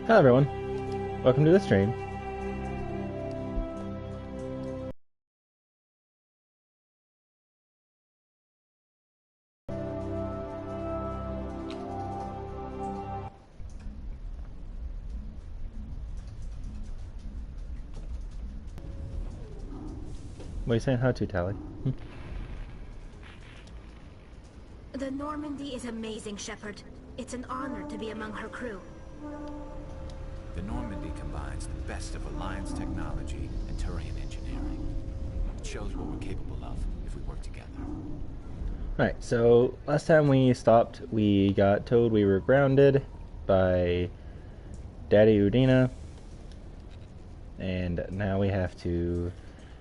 Hello everyone, welcome to the stream. What are you saying hi to, Tally? The Normandy is amazing, Shepard. It's an honor to be among her crew. The Normandy combines the best of Alliance technology and Turian engineering. It shows what we're capable of if we work together. Alright, so last time we stopped, we got told we were grounded by Daddy Udina. And now we have to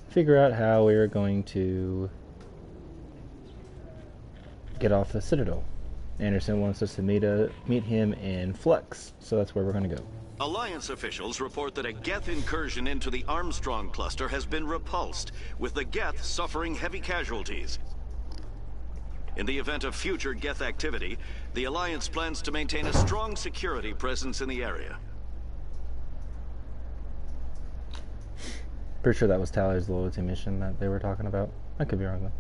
figure out how we're going to get off the Citadel. Anderson wants us to meet him in Flux, so that's where we're going to go. Alliance officials report that a Geth incursion into the Armstrong cluster has been repulsed, with the Geth suffering heavy casualties. In the event of future Geth activity, the Alliance plans to maintain a strong security presence in the area. Pretty sure that was Tally's loyalty mission that they were talking about. I could be wrong though.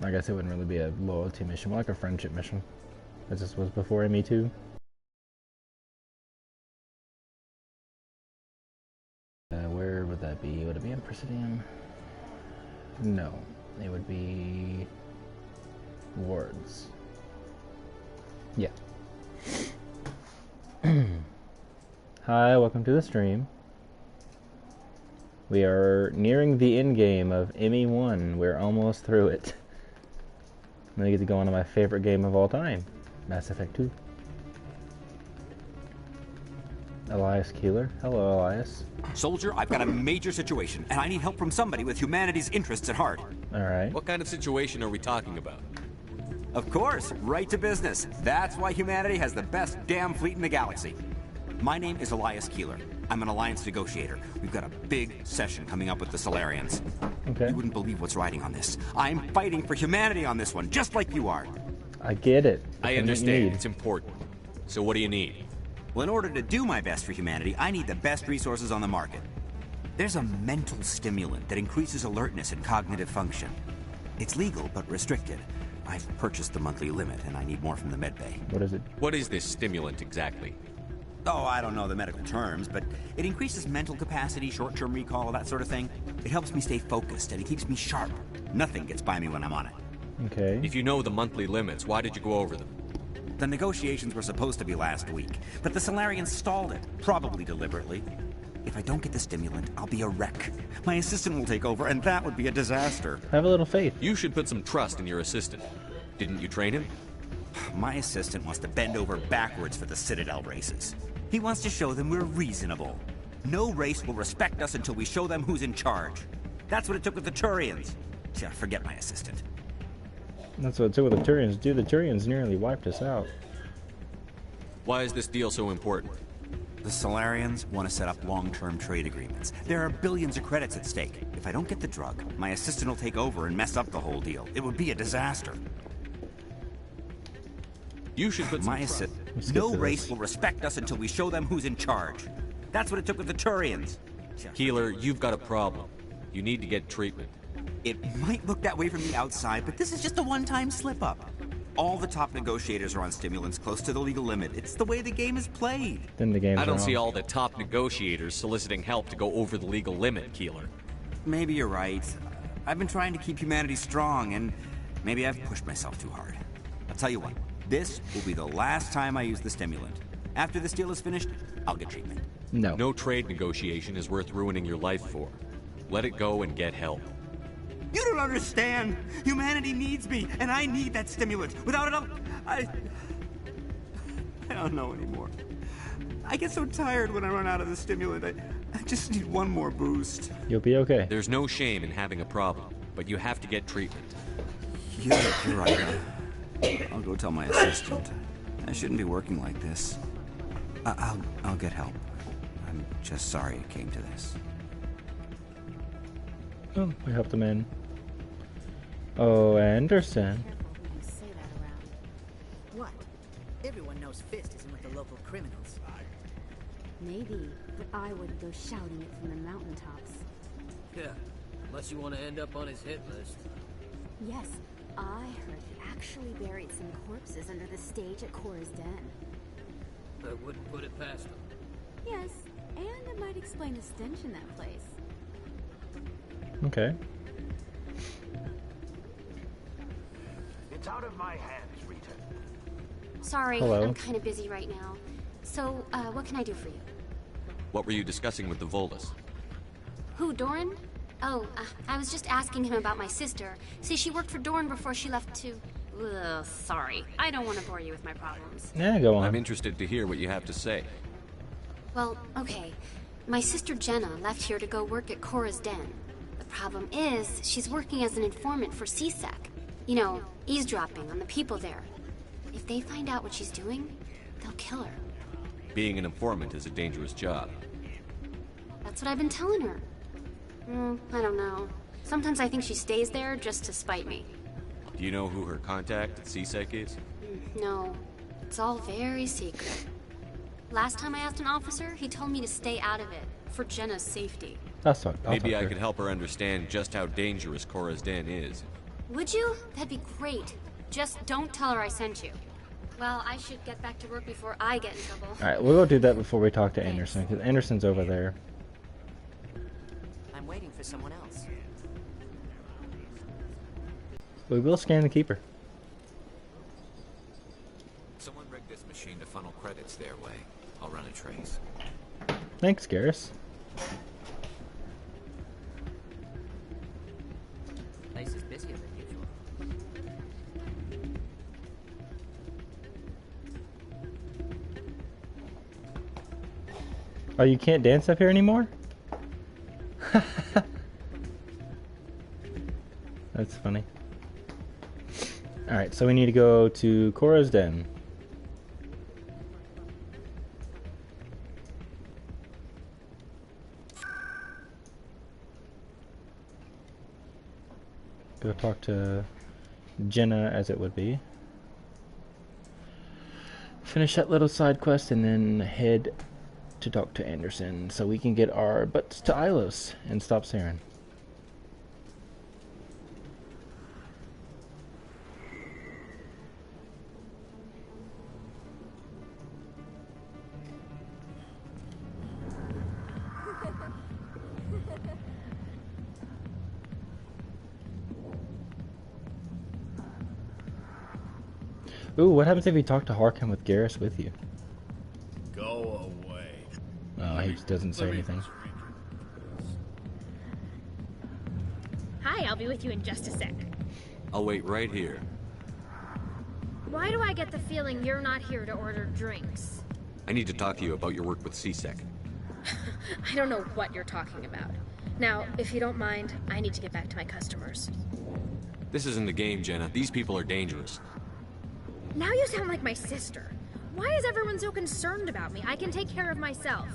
I guess it wouldn't really be a loyalty mission, more like a friendship mission, as this was before ME2. Where would that be? Would it be in Presidium? No, it would be Wards. Yeah. Hi, welcome to the stream. We are nearing the end game of ME1. We're almost through it. I'm gonna get to go on to my favorite game of all time, Mass Effect 2. Elias Keeler. Hello, Elias. Soldier, I've got a major situation, and I need help from somebody with humanity's interests at heart. Alright. What kind of situation are we talking about? Of course, right to business. That's why humanity has the best damn fleet in the galaxy. My name is Elias Keeler. I'm an Alliance negotiator. We've got a big session coming up with the Solarians. Okay. You wouldn't believe what's riding on this. I'm fighting for humanity on this one, just like you are. I get it. I understand. It's important. So what do you need? Well, in order to do my best for humanity, I need the best resources on the market. There's a mental stimulant that increases alertness and cognitive function. It's legal, but restricted. I've purchased the monthly limit, and I need more from the medbay. What is it? What is this stimulant exactly? Oh, I don't know the medical terms, but it increases mental capacity, short-term recall, that sort of thing. It helps me stay focused, and it keeps me sharp. Nothing gets by me when I'm on it. Okay. If you know the monthly limits, why did you go over them? The negotiations were supposed to be last week, but the Solarians stalled it, probably deliberately. If I don't get the stimulant, I'll be a wreck. My assistant will take over, and that would be a disaster. Have a little faith. You should put some trust in your assistant. Didn't you train him? My assistant wants to bend over backwards for the Citadel races. He wants to show them we're reasonable. No race will respect us until we show them who's in charge. That's what it took with the Turians. Yeah, forget my assistant. That's what it took with the Turians. Dude, the Turians nearly wiped us out. Why is this deal so important? The Solarians want to set up long-term trade agreements. There are billions of credits at stake. If I don't get the drug, my assistant will take over and mess up the whole deal. It would be a disaster. You should put some trust. No race will respect us until we show them who's in charge. That's what it took with the Turians. Keeler, you've got a problem. You need to get treatment. It might look that way from the outside, but this is just a one-time slip-up. All the top negotiators are on stimulants close to the legal limit. It's the way the game is played. Then the game's I don't wrong. see all the top negotiators soliciting help to go over the legal limit, Keeler. Maybe you're right. I've been trying to keep humanity strong, and maybe I've pushed myself too hard. I'll tell you what, this will be the last time I use the stimulant. After this deal is finished, I'll get treatment. No. No trade negotiation is worth ruining your life for. Let it go and get help. You don't understand! Humanity needs me, and I need that stimulant. Without it, I don't know anymore. I get so tired when I run out of the stimulant. I just need one more boost. You'll be okay. There's no shame in having a problem, but you have to get treatment. You're right. I'll go tell my assistant. I shouldn't be working like this. I'll get help. I'm just sorry it came to this. Oh, we helped him in. Oh, Anderson. Everyone knows Fist isn't with the local criminals. Maybe, but I wouldn't go shouting it from the mountaintops. Yeah, unless you want to end up on his hit list. Yes, I heard he actually buried some corpses under the stage at Cora's Den. I wouldn't put it past him. Yes, and it might explain the stench in that place. Okay. It's out of my hands, Rita. Sorry, Hello. I'm kind of busy right now. So, what can I do for you? What were you discussing with the Volus? Who, Doran? Oh, I was just asking him about my sister. See, she worked for Doran before she left to... Ugh, sorry. I don't want to bore you with my problems. Yeah, go on. I'm interested to hear what you have to say. Well, okay. My sister Jenna left here to go work at Cora's Den. The problem is, she's working as an informant for CSEC. You know, eavesdropping on the people there. If they find out what she's doing, they'll kill her. Being an informant is a dangerous job. That's what I've been telling her. I don't know. Sometimes I think she stays there just to spite me. Do you know who her contact at CSEC is? No. It's all very secret. Last time I asked an officer, he told me to stay out of it, for Jenna's safety. That's what. Maybe I could help her understand just how dangerous Cora's Den is. Would you? That'd be great. Just don't tell her I sent you. Well, I should get back to work before I get in trouble. Alright, we'll go do that before we talk to Anderson, because Anderson's over there. I'm waiting for someone else. We will scan the keeper. Someone rigged this machine to funnel credits their way. I'll run a trace. Thanks, Garrus. Place is busier than usual. Oh, you can't dance up here anymore? That's funny. Alright, so we need to go to Cora's Den. Go talk to Jenna, as it would be. Finish that little side quest and then head to talk to Anderson so we can get our butts to Ilos and stop Saren. Ooh, what happens if you talk to Harkin with Garrus with you? Go away. Oh, he just doesn't say anything. Hi, I'll be with you in just a sec. I'll wait right here. Why do I get the feeling you're not here to order drinks? I need to talk to you about your work with CSEC. I don't know what you're talking about. Now, if you don't mind, I need to get back to my customers. This isn't a game, Jenna. These people are dangerous. Now you sound like my sister. Why is everyone so concerned about me? I can take care of myself.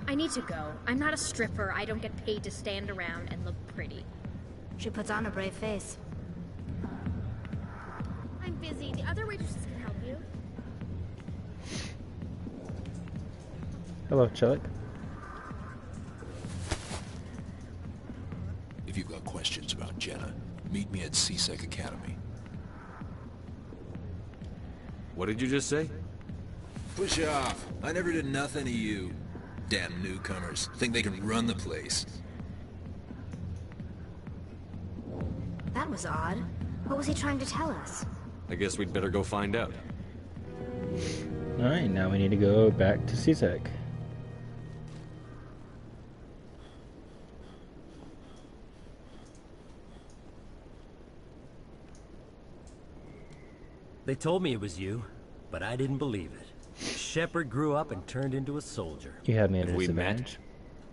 I need to go. I'm not a stripper. I don't get paid to stand around and look pretty. She puts on a brave face. I'm busy. The other waitresses can help you. Hello, Chuck. If you've got questions about Jenna, meet me at CSEC Academy. What did you just say? Push off. I never did nothing to you. Damn newcomers. Think they can run the place. That was odd. What was he trying to tell us? I guess we'd better go find out. Alright, now we need to go back to CSEC. They told me it was you, but I didn't believe it. Shepard grew up and turned into a soldier. You had me at a Have we disadvantage.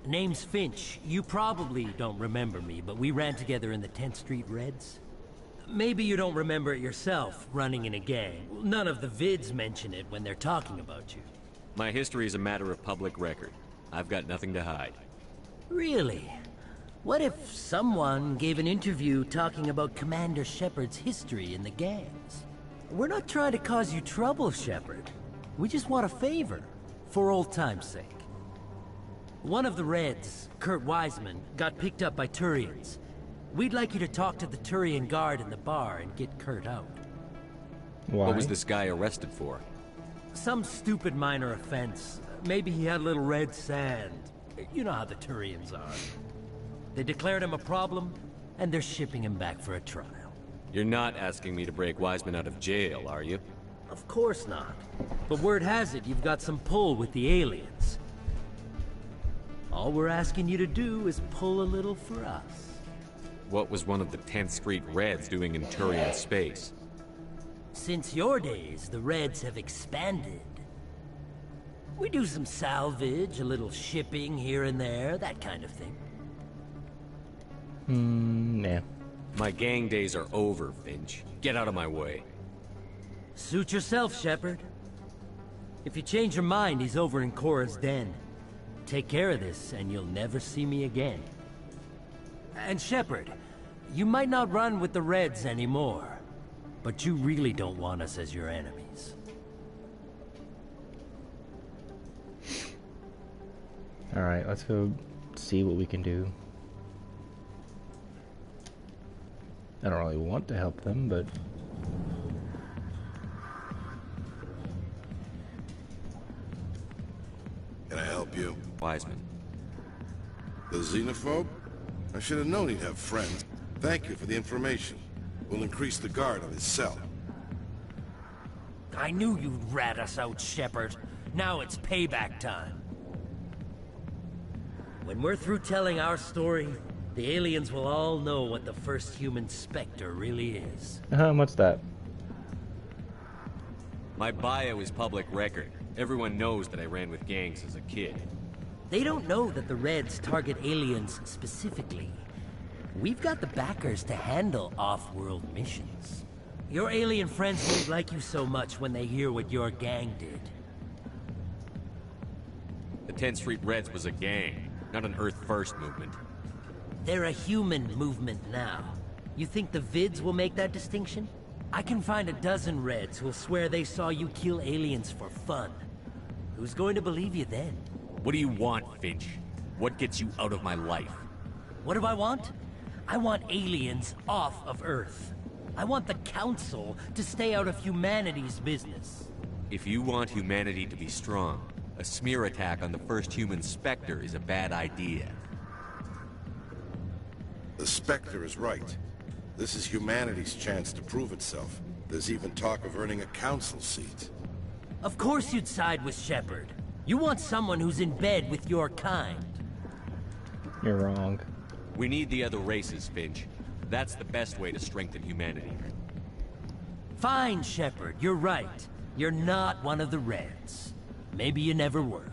Name's Finch. You probably don't remember me, but we ran together in the 10th Street Reds. Maybe you don't remember it yourself, running in a gang. None of the vids mention it when they're talking about you. My history is a matter of public record. I've got nothing to hide. Really? What if someone gave an interview talking about Commander Shepard's history in the gangs? We're not trying to cause you trouble, Shepard. We just want a favor, for old time's sake. One of the Reds, Kurt Wiseman, got picked up by Turians. We'd like you to talk to the Turian guard in the bar and get Kurt out. Why? What was this guy arrested for? Some stupid minor offense. Maybe he had a little red sand. You know how the Turians are. They declared him a problem, and they're shipping him back for a trial. You're not asking me to break Wiseman out of jail, are you? Of course not. But word has it you've got some pull with the aliens. All we're asking you to do is pull a little for us. What was one of the 10th Street Reds doing in Turian space? Since your days, the Reds have expanded. We do some salvage, a little shipping here and there, that kind of thing. Nah. My gang days are over, Finch. Get out of my way. Suit yourself, Shepard. If you change your mind, he's over in Cora's den. Take care of this, and you'll never see me again. And Shepard, you might not run with the Reds anymore, but you really don't want us as your enemies. Alright, let's go see what we can do. I don't really want to help them, but... Can I help you? Wiseman. The xenophobe? I should have known he'd have friends. Thank you for the information. We'll increase the guard on his cell. I knew you'd rat us out, Shepard. Now it's payback time. When we're through telling our story, the aliens will all know what the first human Spectre really is. What's that? My bio is public record. Everyone knows that I ran with gangs as a kid. They don't know that the Reds target aliens specifically. We've got the backers to handle off-world missions. Your alien friends won't like you so much when they hear what your gang did. The 10th Street Reds was a gang, not an Earth First movement. They're a human movement now. You think the Vids will make that distinction? I can find a dozen Reds who'll swear they saw you kill aliens for fun. Who's going to believe you then? What do you want, Finch? What gets you out of my life? What do I want? I want aliens off of Earth. I want the Council to stay out of humanity's business. If you want humanity to be strong, a smear attack on the first human Spectre is a bad idea. The Spectre is right. This is humanity's chance to prove itself. There's even talk of earning a council seat. Of course you'd side with Shepard. You want someone who's in bed with your kind. You're wrong. We need the other races, Finch. That's the best way to strengthen humanity. Fine, Shepard, you're right. You're not one of the Reds. Maybe you never were.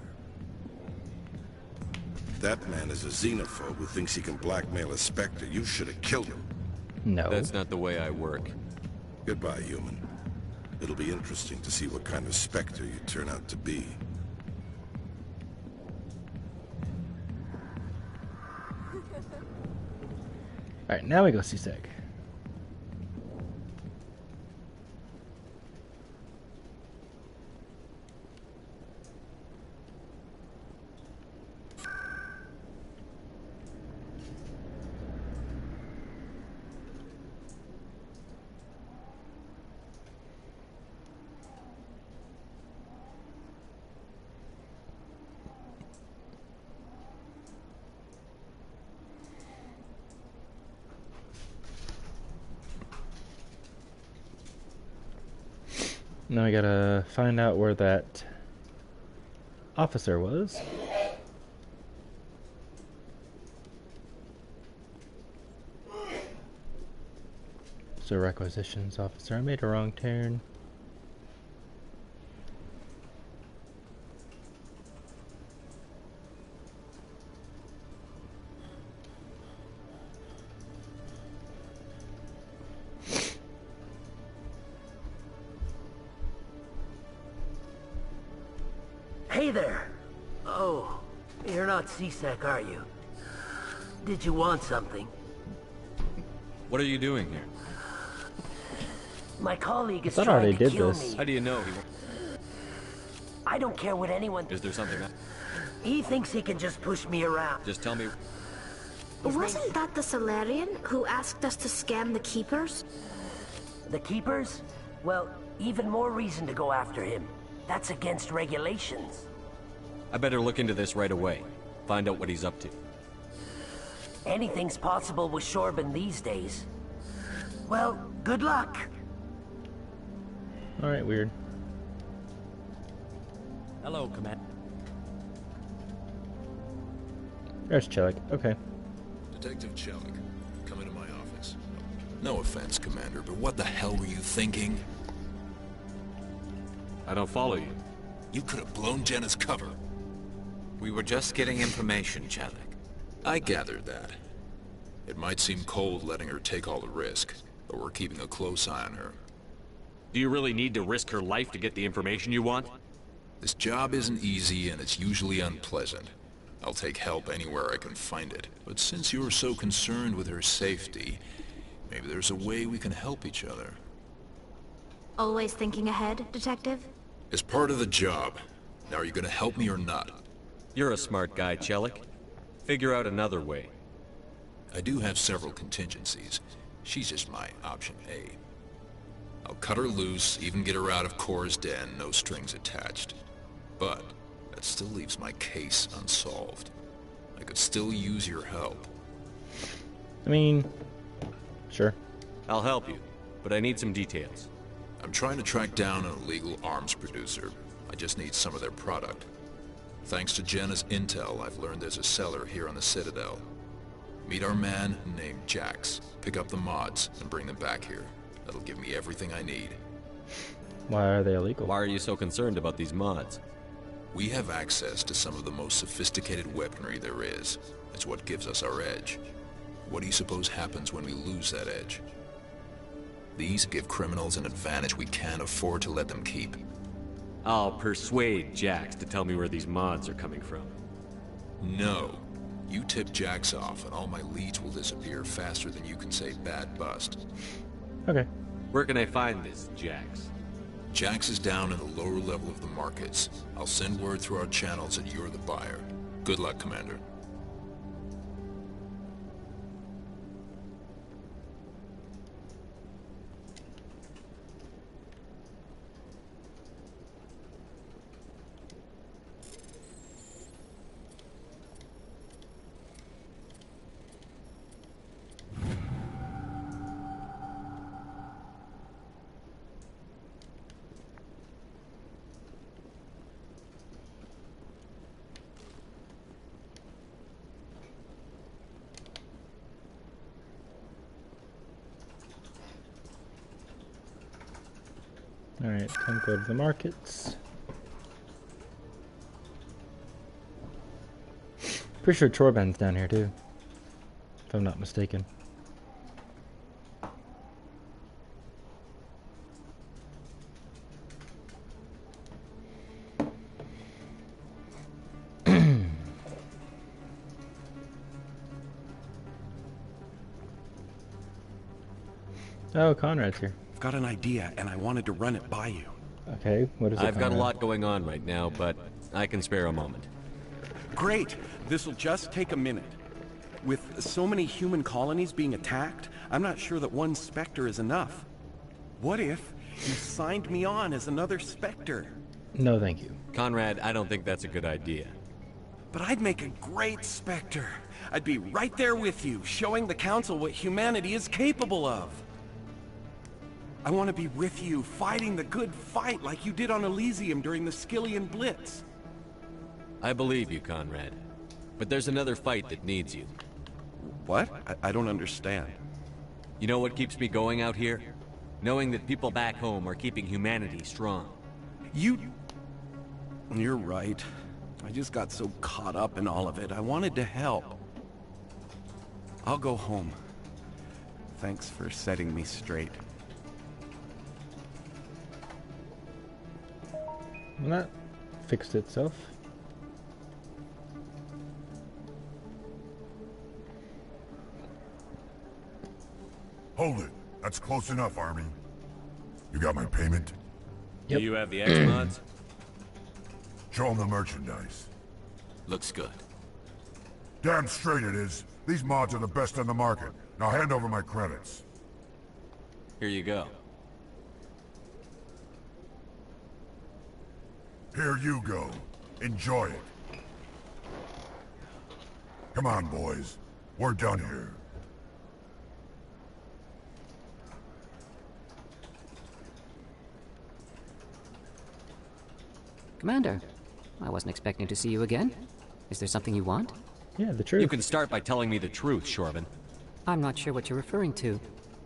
That man is a xenophobe who thinks he can blackmail a Spectre. You should have killed him. No. That's not the way I work. Goodbye, human. It'll be interesting to see what kind of Spectre you turn out to be. Alright, now we go see Seg. Now I gotta find out where that officer was. So requisitions officer, I made a wrong turn. Hey there! Oh, you're not C-Sec, are you? Did you want something? What are you doing here? My colleague I is thought I already trying to did kill this. me. How do you know he... I don't care what anyone... Is there something... He thinks he can just push me around. Just tell me... Wasn't that the Solarian who asked us to scam the Keepers? The Keepers? Well, even more reason to go after him. That's against regulations. I better look into this right away. Find out what he's up to. Anything's possible with Shorban these days. Well, good luck. Alright, weird. Hello, Commander. There's Chelik. Okay. Detective Chelik, come into my office. No offense, Commander, but what the hell were you thinking? I don't follow you. You could have blown Jenna's cover. We were just getting information, Chelik. I gathered that. It might seem cold letting her take all the risk, but we're keeping a close eye on her. Do you really need to risk her life to get the information you want? This job isn't easy and it's usually unpleasant. I'll take help anywhere I can find it. But since you're so concerned with her safety, maybe there's a way we can help each other. Always thinking ahead, Detective? It's part of the job. Now, are you gonna help me or not? You're a smart guy, Chelik. Figure out another way. I do have several contingencies. She's just my option A. I'll cut her loose, even get her out of Cora's den, no strings attached. But that still leaves my case unsolved. I could still use your help. I mean, sure. I'll help you, but I need some details. I'm trying to track down an illegal arms producer. I just need some of their product. Thanks to Jenna's intel, I've learned there's a seller here on the Citadel. Meet our man named Jax. Pick up the mods and bring them back here. That'll give me everything I need. Why are they illegal? Why are you so concerned about these mods? We have access to some of the most sophisticated weaponry there is. It's what gives us our edge. What do you suppose happens when we lose that edge? These give criminals an advantage we can't afford to let them keep. I'll persuade Jax to tell me where these mods are coming from. No. You tip Jax off and all my leads will disappear faster than you can say bad bust. Okay. Where can I find this Jax? Jax is down in the lower level of the markets. I'll send word through our channels that you're the buyer. Good luck, Commander. Alright, time to go to the markets. Pretty sure Chorban's down here too, if I'm not mistaken. Oh, Conrad's here. I've got an idea, and I wanted to run it by you. Okay, what is it? I've got a lot going on right now, but I can spare a moment. Great! This'll just take a minute. With so many human colonies being attacked, I'm not sure that one Spectre is enough. What if you signed me on as another Spectre? No, thank you. Conrad, I don't think that's a good idea. But I'd make a great Spectre. I'd be right there with you, showing the Council what humanity is capable of. I want to be with you, fighting the good fight like you did on Elysium during the Skillian Blitz. I believe you, Conrad. But there's another fight that needs you. What? I don't understand. You know what keeps me going out here? Knowing that people back home are keeping humanity strong. You're right. I just got so caught up in all of it. I wanted to help. I'll go home. Thanks for setting me straight. Well, that fixed itself. Hold it. That's close enough, Army. You got my payment? Do you have the X-Mods? Show them the merchandise. Looks good. Damn straight it is. These mods are the best on the market. Now hand over my credits. Here you go. Here you go. Enjoy it. Come on, boys. We're done here. Commander, I wasn't expecting to see you again. Is there something you want? Yeah, the truth. You can start by telling me the truth, Shorvin. I'm not sure what you're referring to.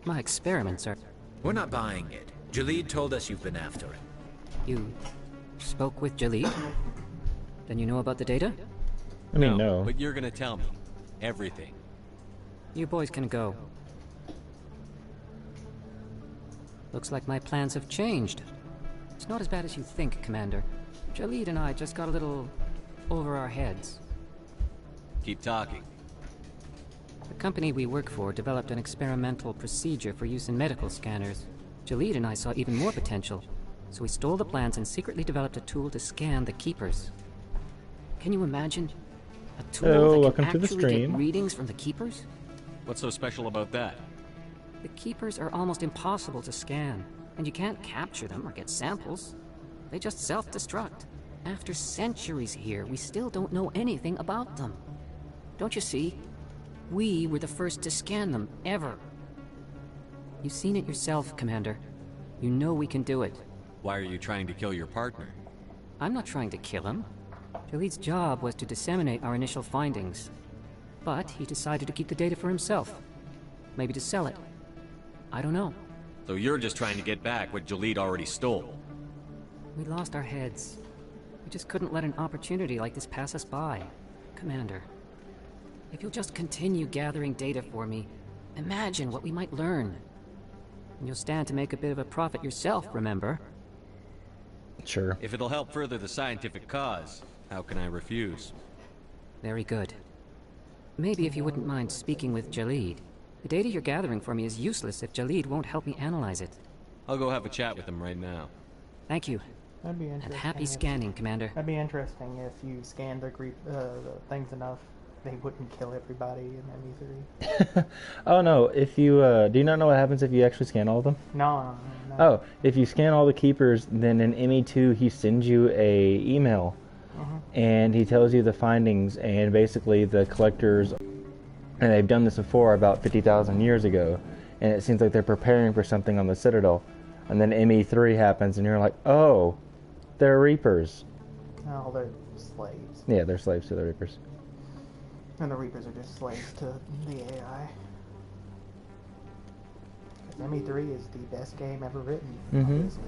My experiments are... We're not buying it. Jalid told us you've been after it. You spoke with Jalid? Then you know about the data? I mean, no. But you're gonna tell me. Everything. You boys can go. Looks like my plans have changed. It's not as bad as you think, Commander. Jalid and I just got a little over our heads. Keep talking. The company we work for developed an experimental procedure for use in medical scanners. Jalid and I saw even more potential, so we stole the plans and secretly developed a tool to scan the Keepers. Can you imagine? A tool that can actually get readings from the Keepers? What's so special about that? The Keepers are almost impossible to scan, and you can't capture them or get samples. They just self-destruct. After centuries here, we still don't know anything about them. Don't you see? We were the first to scan them, ever. You've seen it yourself, Commander. You know we can do it. Why are you trying to kill your partner? I'm not trying to kill him. Jalid's job was to disseminate our initial findings. But he decided to keep the data for himself. Maybe to sell it. I don't know. So you're just trying to get back what Jalid already stole? We lost our heads. We just couldn't let an opportunity like this pass us by. Commander, if you'll just continue gathering data for me, imagine what we might learn. And you'll stand to make a bit of a profit yourself, remember? Sure. If it'll help further the scientific cause, how can I refuse? Very good. Maybe if you wouldn't mind speaking with Jalid. The data you're gathering for me is useless if Jalid won't help me analyze it. I'll go have a chat with him right now. Thank you. That'd be interesting. And happy scanning, Commander. That'd be interesting if you scanned the things enough, they wouldn't kill everybody in ME3. Oh no, if you, do you not know what happens if you actually scan all of them? No. Oh, if you scan all the Keepers, then in ME2 he sends you a email. And he tells you the findings, and basically the collectors, and they've done this before about 50,000 years ago, and it seems like they're preparing for something on the Citadel. And then ME3 happens, and you're like, oh, they're Reapers. Oh, they're slaves. Yeah, they're slaves to the Reapers. And the Reapers are just slaves to the AI. Because ME3 is the best game ever written, obviously.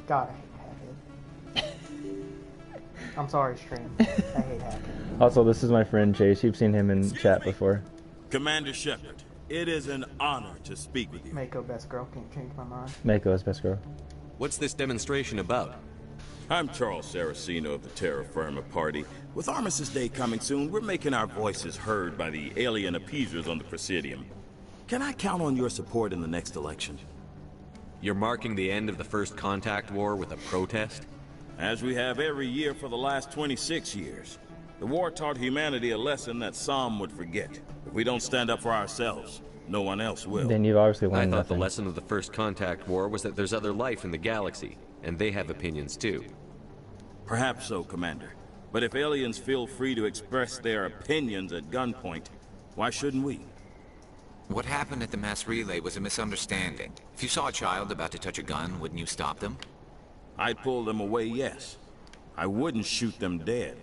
God, I hate Hackhead. I'm sorry, stream. I hate Hackhead. Also, this is my friend Chase. You've seen him in chat before. Commander Shepard, it is an honor to speak with you. Mako, best girl, can't change my mind. Mako is best girl. What's this demonstration about? I'm Charles Saraceno of the Terra Firma Party. With Armistice Day coming soon, we're making our voices heard by the alien appeasers on the Presidium. Can I count on your support in the next election? You're marking the end of the First Contact War with a protest? As we have every year for the last 26 years. The war taught humanity a lesson that some would forget. If we don't stand up for ourselves, no one else will. Then you've obviously learned I thought nothing. the lesson of the First Contact War was that there's other life in the galaxy, and they have opinions too. Perhaps so, Commander. But if aliens feel free to express their opinions at gunpoint, why shouldn't we? What happened at the mass relay was a misunderstanding. If you saw a child about to touch a gun, wouldn't you stop them? I'd pull them away, yes. I wouldn't shoot them dead.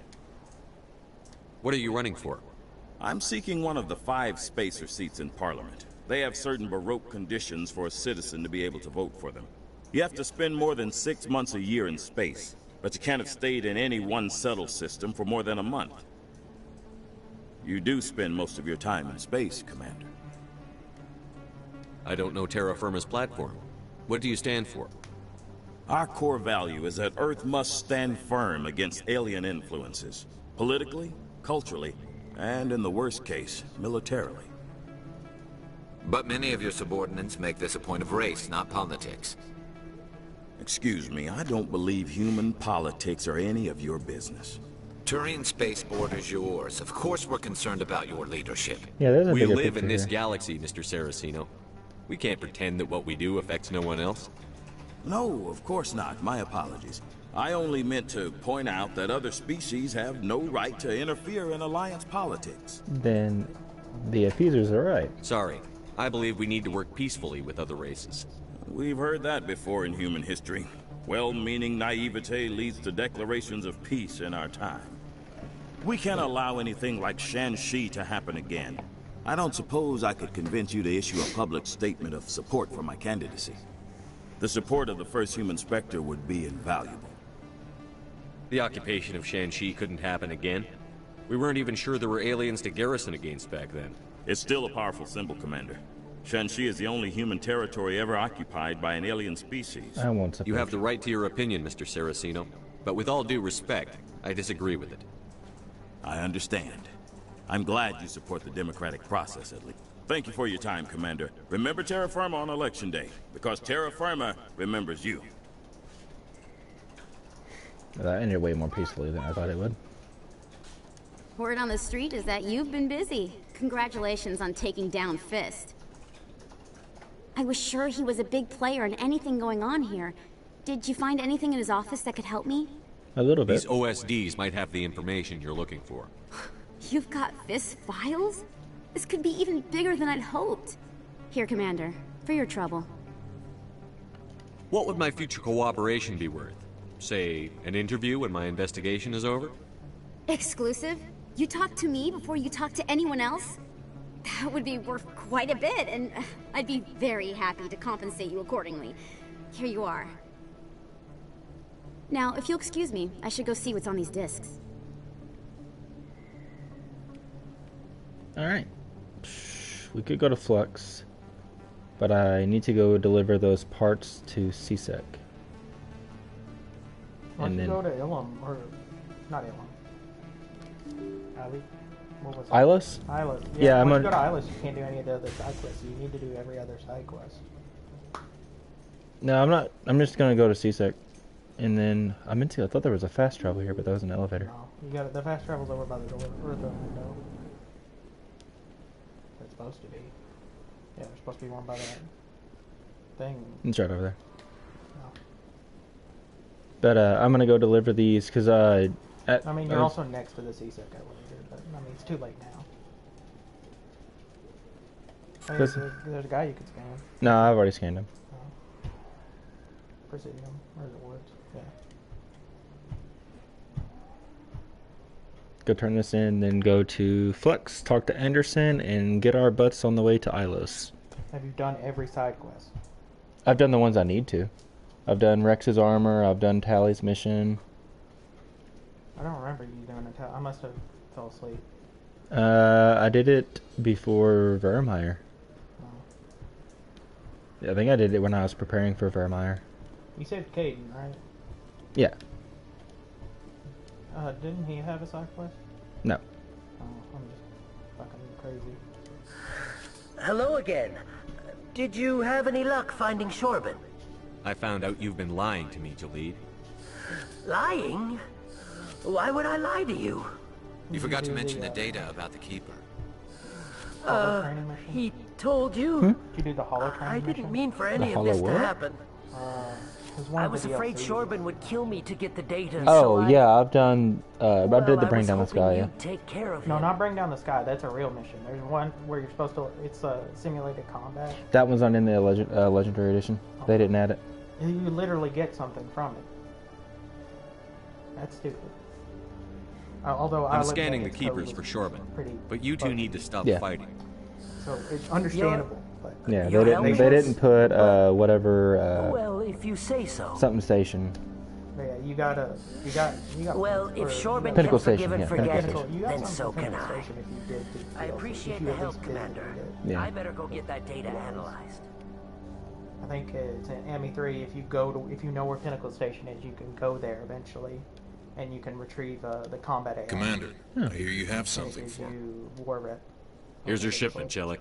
What are you running for? I'm seeking one of the 5 spacer seats in Parliament. They have certain Baroque conditions for a citizen to be able to vote for them. You have to spend more than 6 months a year in space, but you can't have stayed in any one settle system for more than a month. You do spend most of your time in space, Commander. I don't know Terra Firma's platform. What do you stand for? Our core value is that Earth must stand firm against alien influences. Politically, culturally, and in the worst case, militarily. But many of your subordinates make this a point of race, not politics. Excuse me, I don't believe human politics are any of your business. Turian spaceport is yours. Of course we're concerned about your leadership. Yeah, there's a We bigger live picture in this here. galaxy, Mr. Saraceno. We can't pretend that what we do affects no one else. No, of course not. My apologies. I only meant to point out that other species have no right to interfere in Alliance politics. Then the Appeasers are right. Sorry. I believe we need to work peacefully with other races. We've heard that before in human history. Well-meaning naivete leads to declarations of peace in our time. We can't allow anything like Shanxi to happen again. I don't suppose I could convince you to issue a public statement of support for my candidacy. The support of the first human Spectre would be invaluable. The occupation of Shanxi couldn't happen again. We weren't even sure there were aliens to garrison against back then. It's still a powerful symbol, Commander. Shanxi is the only human territory ever occupied by an alien species. I won't support You have the right to your opinion, Mr. Saraceno. But with all due respect, I disagree with it. I understand. I'm glad you support the democratic process, at least. Thank you for your time, Commander. Remember Terra Firma on Election Day, because Terra Firma remembers you. That ended way more peacefully than I thought it would. Word on the street is that you've been busy. Congratulations on taking down Fist. I was sure he was a big player in anything going on here. Did you find anything in his office that could help me? A little bit. These OSDs might have the information you're looking for. You've got Fist files? This could be even bigger than I'd hoped. Here, Commander, for your trouble. What would my future cooperation be worth? Say, an interview when my investigation is over? Exclusive? You talk to me before you talk to anyone else? That would be worth quite a bit, and I'd be very happy to compensate you accordingly. Here you are. Now, if you'll excuse me, I should go see what's on these discs. Alright. We could go to Flux, but I need to go deliver those parts to CSEC. Why don't you go to Ilum, or not Ilum? Ali? What was it? Ilos? Ilos. Yeah, I'm once on. you go to Ilos, you can't do any of the other side quests. You need to do every other side quest. No, I'm not. I'm just gonna go to CSEC, and then I thought there was a fast travel here, but that was an elevator. No, you got the fast travel's over by the door or the window. It's supposed to be. Yeah, there's supposed to be one by that thing. It's right over there. No. But I'm gonna go deliver these because I mean, you're also next to the CSEC elevator, but I mean, it's too late now. Hey, there's a guy you could scan. No, I've already scanned him. Oh. Presidium, or is it Woods? Yeah. Go turn this in, then go to Flux, talk to Anderson, and get our butts on the way to Ilos. Have you done every side quest? I've done the ones I need to. I've done Rex's armor, I've done Tally's mission. I don't remember you doing it. I must have fell asleep. I did it before Vermeer. Oh. Yeah, I think I did it when I was preparing for Vermeer. You saved Caden, right? Yeah. Didn't he have a side quest? No. Oh, I'm just fucking crazy. Hello again. Did you have any luck finding Shorban? I found out you've been lying to me, Jalid. Lying? Why would I lie to you? You forgot to mention the data about the Keeper. He told you? Did you do the holo training I didn't mission? mean for any of this to happen. I was afraid Shorban would kill me to get the data. Oh, so yeah, I've done, I did the Bring Down the Sky, yeah. Take care of No, him. not Bring Down the Sky. That's a real mission. There's one where you're supposed to, it's a simulated combat. That one's not in the Legendary Edition. They didn't add it. You literally get something from it. That's stupid. Although I'm scanning the Keepers for Shorban, but you two need to stop fighting. So it's understandable. But Yeah, they didn't put whatever well, if you say so. something station. Yeah, you got. Well, if Shorban Pinnacle can forgive Station, and yeah, forget, Pinnacle Station. then so can I. Station if you did I appreciate the help, Commander. Yeah. I better go get that data analyzed. I think it's in ME3. If you know where Pinnacle Station is, you can go there eventually, and you can retrieve the combat AI. Commander, I hear you have something for me. Here's your shipment, Jellic.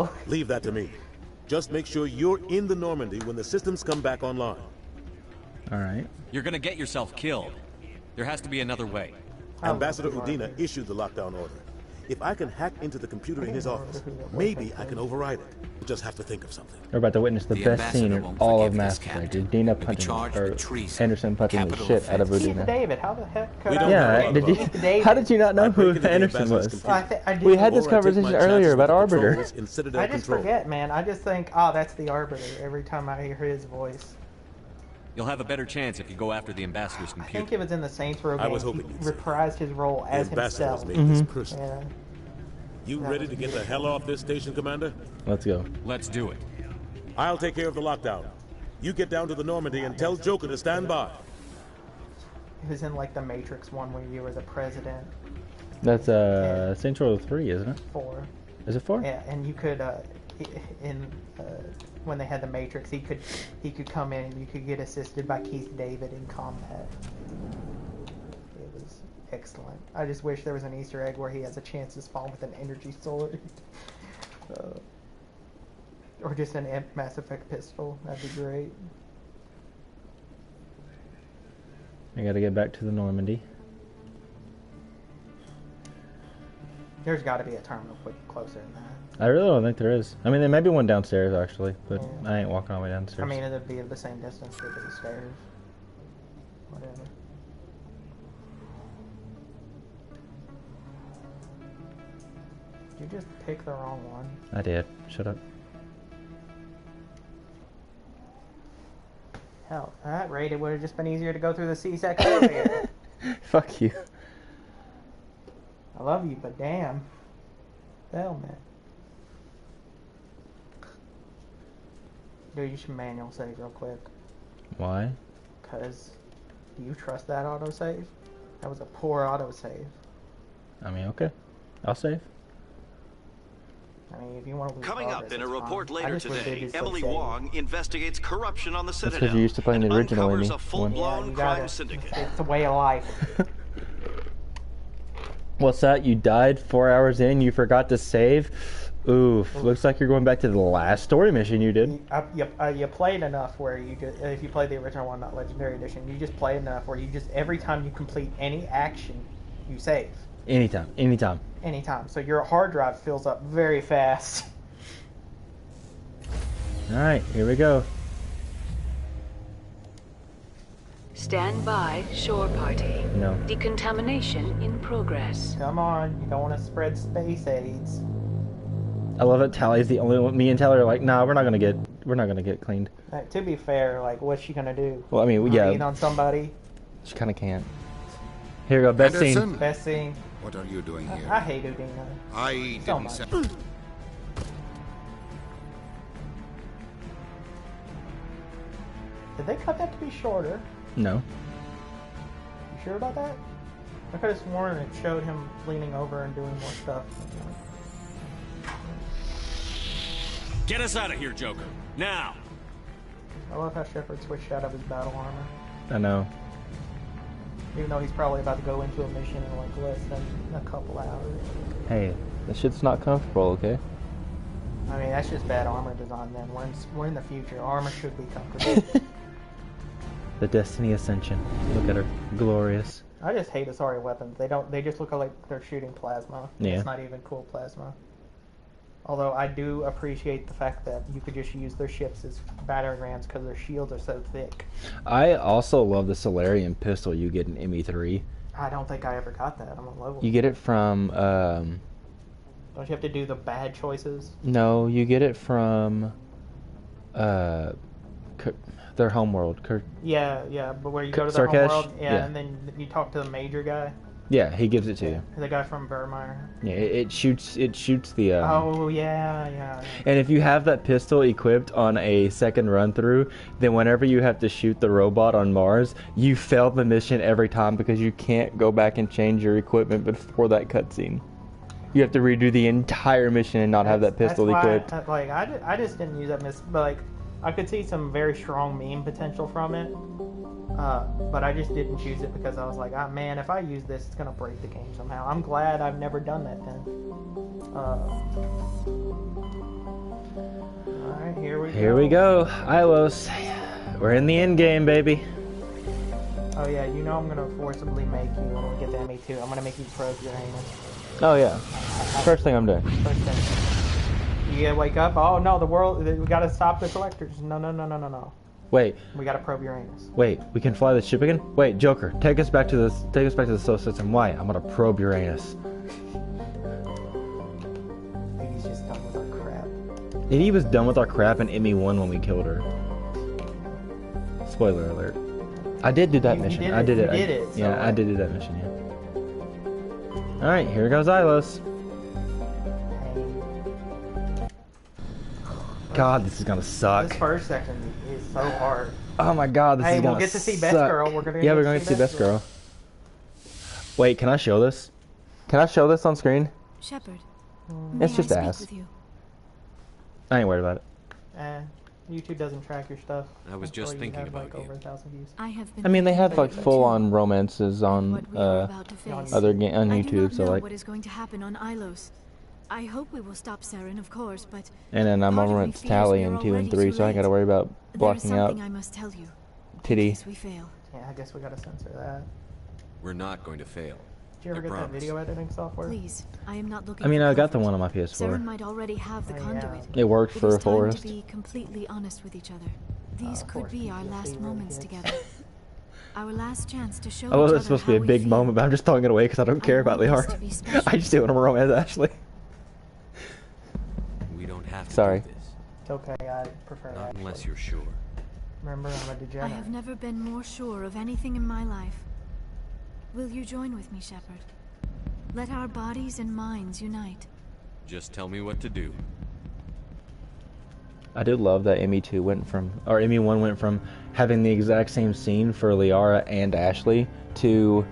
cool. Leave that to me. Just make sure you're in the Normandy when the systems come back online. Alright. You're gonna get yourself killed. There has to be another way. Ambassador Udina issued the lockdown order. If I can hack into the computer in his office, maybe I can override it. We'll just have to think of something. We're about to witness the best scene in all of Mass Effect. Udina punching, or Anderson punching the shit out of Udina. David, how the heck could I? Yeah, how did you not know who Anderson was? We had this conversation earlier about Arbiter. I just forget, man. I just think, oh, that's the Arbiter every time I hear his voice. You'll have a better chance if you go after the Ambassador's computer. I think it was in the Saints Row game. I was hoping he reprised his role as himself. Yeah. You ready to get the hell off this station, Commander? Let's go. Let's do it. I'll take care of the lockdown. You get down to the Normandy and tell Joker to stand by. It was in like the Matrix one where you were the president. That's Saints Row 3, isn't it? 4. Is it 4? Yeah, and you could when they had the Matrix, he could come in and you could get assisted by Keith David in combat. It was excellent. I just wish there was an Easter egg where he has a chance to spawn with an energy sword. Or just an Mass Effect pistol. That'd be great. I gotta get back to the Normandy. There's got to be a terminal closer than that. I really don't think there is. I mean, there may be one downstairs, actually, but I ain't walking all the way downstairs. I mean, it'd be the same distance to the stairs. Whatever. Did you just pick the wrong one? I did. Shut up. Hell, at that rate, it would have just been easier to go through the C-Sec elevator. Fuck you. I love you, but damn. Hell, man. Dude, you should manual save real quick. Why? Because, do you trust that autosave? That was a poor autosave. I mean, okay. I'll save. I mean, if you want to lose Coming progress, up in a it's report fine. later today, Emily Wong investigates corruption on the That's Citadel because you used to play in the original uncovers Amy a full-blown you crime gotta. syndicate. It's a way of life. What's that? You died 4 hours in, you forgot to save? Oof. Looks like you're going back to the last story mission you did. You played enough where you just, if you played the original one, not Legendary Edition, you just play enough where you just, every time you complete any action, you save. Anytime. Anytime. Anytime. So your hard drive fills up very fast. Alright, here we go. Stand by, shore party. No. Decontamination in progress. Come on, you don't want to spread space AIDS. I love it. Tally's the only one. Me and Tally are like, nah, we're not gonna get cleaned. To be fair, like, what's she gonna do? Well, I mean, yeah. Lean on somebody? She kind of can't. Here we go. Best Anderson? scene. Best scene. What are you doing here? I hate Udina. I So didn't much. say... Did they cut that to be shorter? No. You sure about that? I could have sworn it showed him leaning over and doing more stuff. Get us out of here, Joker. Now! I love how Shepard switched out of his battle armor. I know. Even though he's probably about to go into a mission in like less than a couple hours. Hey, this shit's not comfortable, okay? I mean, that's just bad armor design then. We're in the future. Armor should be comfortable. The Destiny Ascension. Look at her. Glorious. I just hate Asari weapons. They just look like they're shooting plasma. Yeah. It's not even cool plasma. Although I do appreciate the fact that you could just use their ships as battering rams because their shields are so thick. I also love the Solarian pistol you get in ME3. I don't think I ever got that. I'm on level. You get it from, Don't you have to do the bad choices? no, you get it from, their homeworld. Yeah, but where you go to the Sarkesh? homeworld, Yeah. and then you talk to the major guy. Yeah, he gives it to you. The guy from Burmeier. Yeah, it shoots the. Oh yeah. And if you have that pistol equipped on a second run through, then whenever you have to shoot the robot on Mars, you fail the mission every time because you can't go back and change your equipment before that cutscene. You have to redo the entire mission and not have that pistol equipped. I just didn't use that miss, but like I could see some very strong meme potential from it. But I just didn't choose it because I was like, man, if I use this, it's gonna break the game somehow. I'm glad I've never done that then. Alright, here we go. Here we go. Ilos. We're in the end game, baby. Oh yeah, you know I'm gonna forcibly make you, when we get to ME2, I'm gonna make you probe Uranus. Oh yeah. First thing I'm doing. First thing. You gotta wake up. Oh no, the world, we gotta stop the collectors. No. Wait. We gotta probe Uranus. Wait, we can fly the ship again? Wait, Joker, take us back to the solar system. Why? I'm gonna probe Uranus. He's just done with our crap. And he was done with our crap in ME1 when we killed her. Spoiler alert. I did do that mission. I did it. Yeah, I did do that mission, yeah. Alright, here goes Ilos. God, this is gonna suck. This first section is so hard. Oh my God, this is gonna suck. We'll get to see Best Girl. We're gonna we're going to see Best Girl. Wait, can I show this? Can I show this on screen? Shepard. It's just ass. I ain't worried about it. YouTube doesn't track your stuff. I was just thinking about like over 1,000 views. I mean, they have like full-on romances on on YouTube, so like. What is going to happen on Ilos? I hope we will stop Saren, of course, but. And then I'm on its Tally in 2 and 3, so I ain't gotta worry about blocking out. I must tell you. Titty. We fail. Yeah, I guess we gotta censor that. We're not going to fail. Did you ever get that video editing software? Please, I am not looking. I mean, I got the one on my PS4. Saren might already have the conduit. It worked for a forest. To be completely honest with each other. These could be our last moments together. Our last chance to show. Oh, it's supposed to be a big moment, but I'm just throwing it away because I don't care about the art. I just do want to romance Ashley. We don't have to Sorry. do this. It's okay, I prefer Not Ashley. unless you're sure. Remember, I'm a degenerate. I have never been more sure of anything in my life. Will you join with me, Shepard? Let our bodies and minds unite. Just tell me what to do. I did love that ME2 went from, or ME1 went from having the exact same scene for Liara and Ashley to,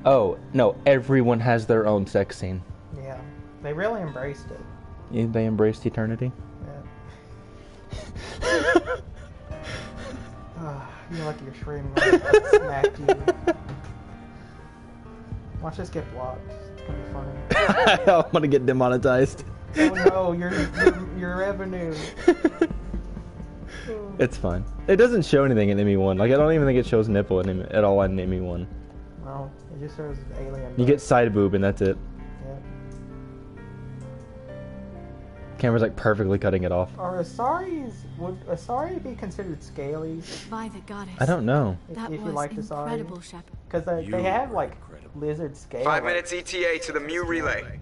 oh, no, everyone has their own sex scene. Yeah, they really embraced it. Yeah, they embraced eternity. Yeah. You're like your shrimp smacked you. Watch this get blocked. It's gonna be funny. I'm gonna get demonetized. Oh no, your revenue. It's fine. It doesn't show anything in ME1. Like, I don't even think it shows nipple at all in ME1. No, it just shows alien. You get side boob and that's it. Yeah. Camera's like perfectly cutting it off. Are Asaris, would Asari be considered scaly? By the goddess. I don't know. That if you was like incredible, Asari. Shepard. Because they have like lizard scale. 5 minutes ETA to the Mu relay.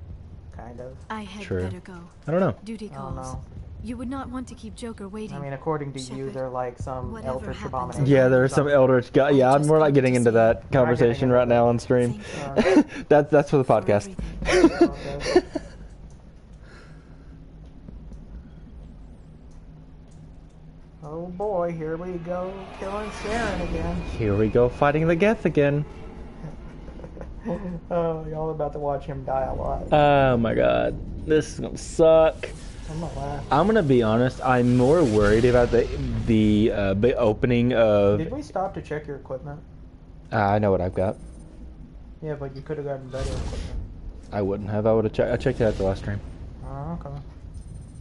Kind of. I had True. better go. I don't know. Duty I don't calls. know. You would not want to keep Joker waiting. I mean, according to you, they're like some Whatever eldritch happens, abomination. Yeah, there are some eldritch guys. Yeah, I'm more like getting into that conversation right now on stream. That's for the podcast. Oh boy, here we go, killing Saren again. Here we go, fighting the Geth again. Oh, y'all about to watch him die a lot. Oh my god, this is gonna suck. I'm gonna be honest. I'm more worried about the opening of. Did we stop to check your equipment? I know what I've got. Yeah, but you could have gotten better equipment. I wouldn't have. I would have checked. I checked it at the last stream. Oh, okay.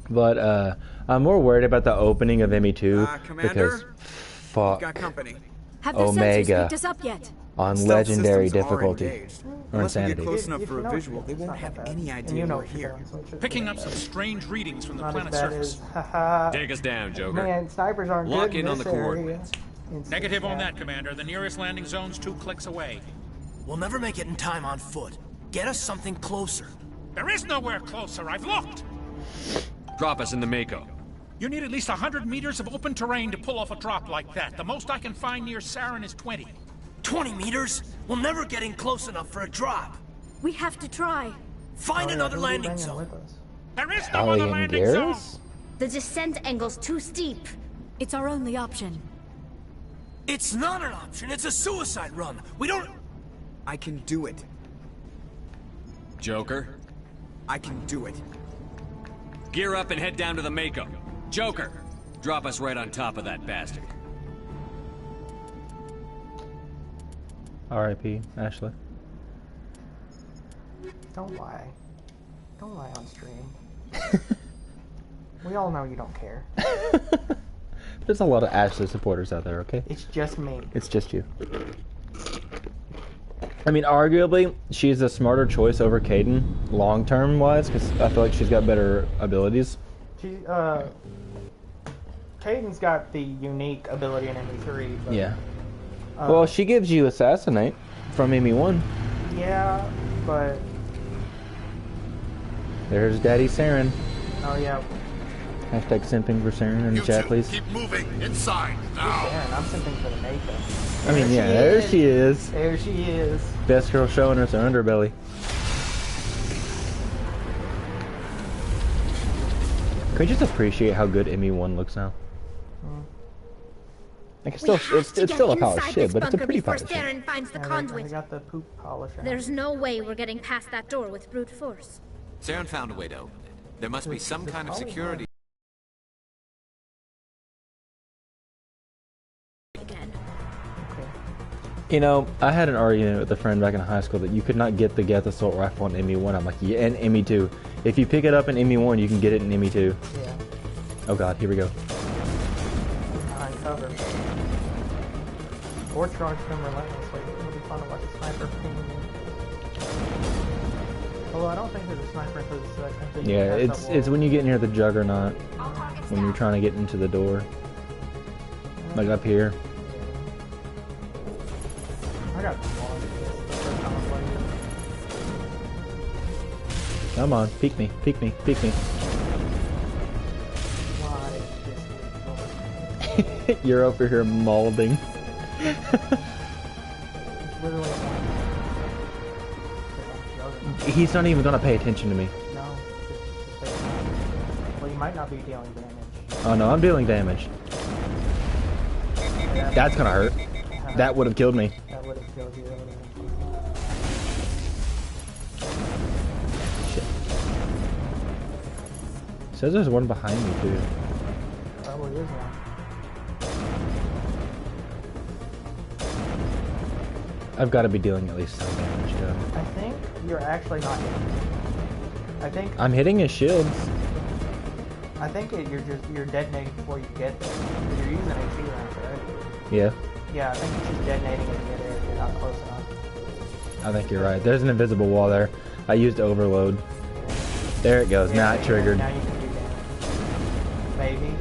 But I'm more worried about the opening of ME2 because fuck. Got company. Have the Omega sensors picked us up yet? on Stealth legendary systems are difficulty engaged. or Unless we get insanity. close enough for a visual, they won't have any idea we're here. Picking up some strange readings from the Not as planet's bad surface. as, Take us down, Joker. Man, snipers aren't Lock good in on this the coordinates. area. Negative on that, Commander. The nearest landing zone's 2 clicks away. We'll never make it in time on foot. Get us something closer. There is nowhere closer. I've looked. Drop us in the Mako. You need at least 100 meters of open terrain to pull off a drop like that. The most I can find near Saren is 20. 20 meters? We'll never get in close enough for a drop. We have to try. Find another landing zone. There is no other landing zone. The descent angle's too steep. It's our only option. It's not an option. It's a suicide run. We don't... I can do it. Joker, I can do it. gear up and head down to the Mako. Joker, drop us right on top of that bastard. R.I.P. Ashley. Don't lie. Don't lie on stream. We all know you don't care. There's a lot of Ashley supporters out there, okay? It's just me. It's just you. I mean, arguably, she's a smarter choice over Caden, long-term wise, because I feel like she's got better abilities. Caden's got the unique ability in ME3. But, yeah. Well, she gives you Assassinate from ME1. Yeah, but... There's Daddy Saren. Oh, yeah. Hashtag simping for Saren in the chat, please. Keep moving inside now. Saren, I'm simping for the makeup. I mean, yeah, there she is. There she is. Best girl showing us her underbelly. Can we just appreciate how good ME1 looks now? Like it's still a pile of shit, but it's a pretty pile of shit. Saren finds the conduit. I got the poop polisher. There's no way we're getting past that door with brute force. Saren found a way to open it. There must be some kind of security. Again. You know, I had an argument with a friend back in high school that you could not get the Geth Assault Rifle in ME1. I'm like, yeah, and ME2. If you pick it up in ME1, you can get it in ME2. Yeah. Oh god, here we go. Behind cover. Or charge them relentlessly. It'll be fun to watch a sniper ping. Although I don't think there's a sniper until yeah, it's when you get near the Juggernaut. When you're trying to get into the door. Like up here. I got Come on, peek me, peek me, peek me. You're over here molding. He's not even gonna pay attention to me. No. Well, you might not be dealing damage. Oh no, I'm dealing damage. That's gonna hurt. That would have killed me. That would have killed you. Shit. Says there's one behind me too. Probably is one. I've got to be dealing at least some damage to him. I think you're actually not hitting. I think I'm hitting his shields. I think you're detonating before you get there. Because you're using HE rounds, right? Yeah. Yeah, I think it's just detonating when you get there if you're not close enough. I think you're right. There's an invisible wall there. I used overload. There it goes. Now it triggered. Now you can do damage. Maybe.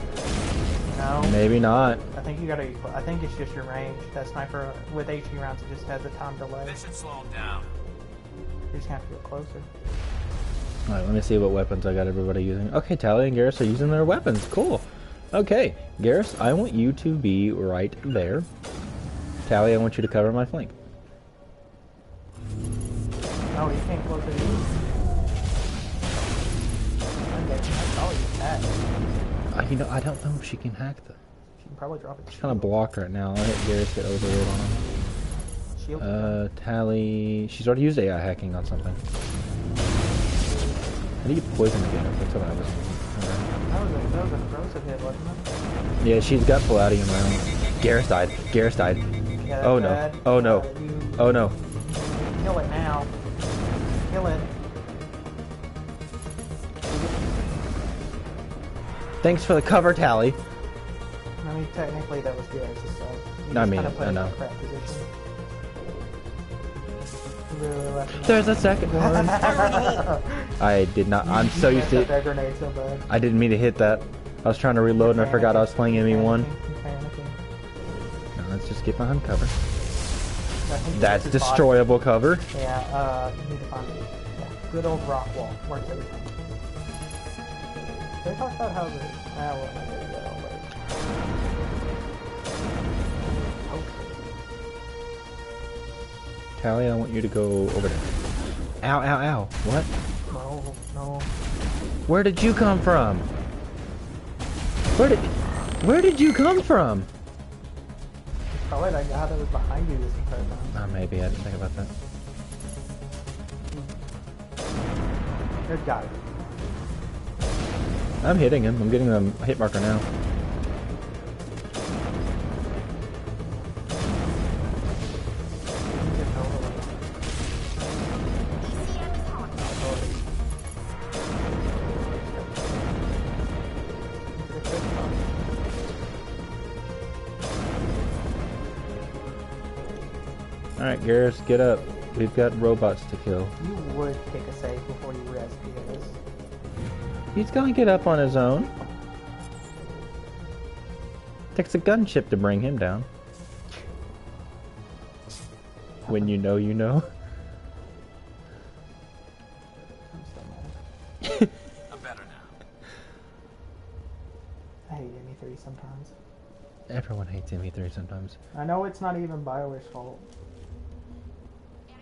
No. Maybe not. I think you gotta. I think it's just your range. That sniper with HE rounds, it just has a time delay. This should slow him down. You just have to get closer. Alright, let me see what weapons I got everybody using. Okay, Tally and Garrus are using their weapons. Cool. Okay, Garrus, I want you to be right there. Tally, I want you to cover my flank. No, he came closer to you. That's all you had. You know, I don't know if she can hack them. She can probably drop it. She's kind of blocked right now. I'll hit Garrus, get overload on him. Shield. Tally... She's already used AI hacking on something. How do you poison again? That's what I was thinking. That was a corrosive hit, wasn't it? Yeah, she's got Palladium rounds. Garrus died. Garrus died. Yeah, oh no. bad. Oh no. Oh no. Kill it now. Kill it. Thanks for the cover, Tally. I mean, technically that was good. It's just like, you I just mean, kind of put I it know. in a crap position. Really left There's a second one. I did not. I'm so used to. That grenade so bad. I didn't mean to hit that. I was trying to reload and I forgot I was playing ME1. Now let's just get behind cover. That's destroyable cover. Yeah, you need to find it. Yeah, good old rock wall. Works every time. They talk about how the... well, I did that all later. Tally, I want you to go over there. Ow, ow, ow. What? No, no. Where did you come from? Where did you come from? Probably that guy that was behind you this entire time. Oh, maybe. I didn't think about that. Good guy. I'm hitting him. I'm getting a hit marker now. Alright, Garrus, get up. We've got robots to kill. You would pick a save before you res Ilos. He's gonna get up on his own. Takes a gunship to bring him down. When you know, you know. I'm better now. I hate ME3 sometimes. Everyone hates ME3 sometimes. I know it's not even BioWare's fault.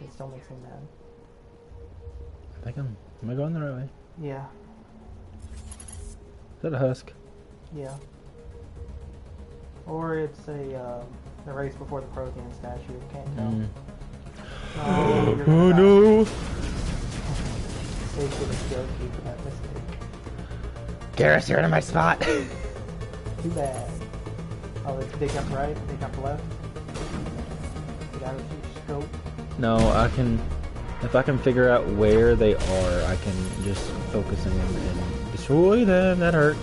It still makes me mad. I think am I going the right way? Yeah. Is that a husk? Yeah. Or it's a the race before the Prothean statue. Can't tell. Oh no! They should have killed you for that mistake. Garrus, you're in my spot! Too bad. Oh, they jump right, they jump left. Get out of your scope. No, I can... If I can figure out where they are, I can just focus on them and destroy them. That hurt.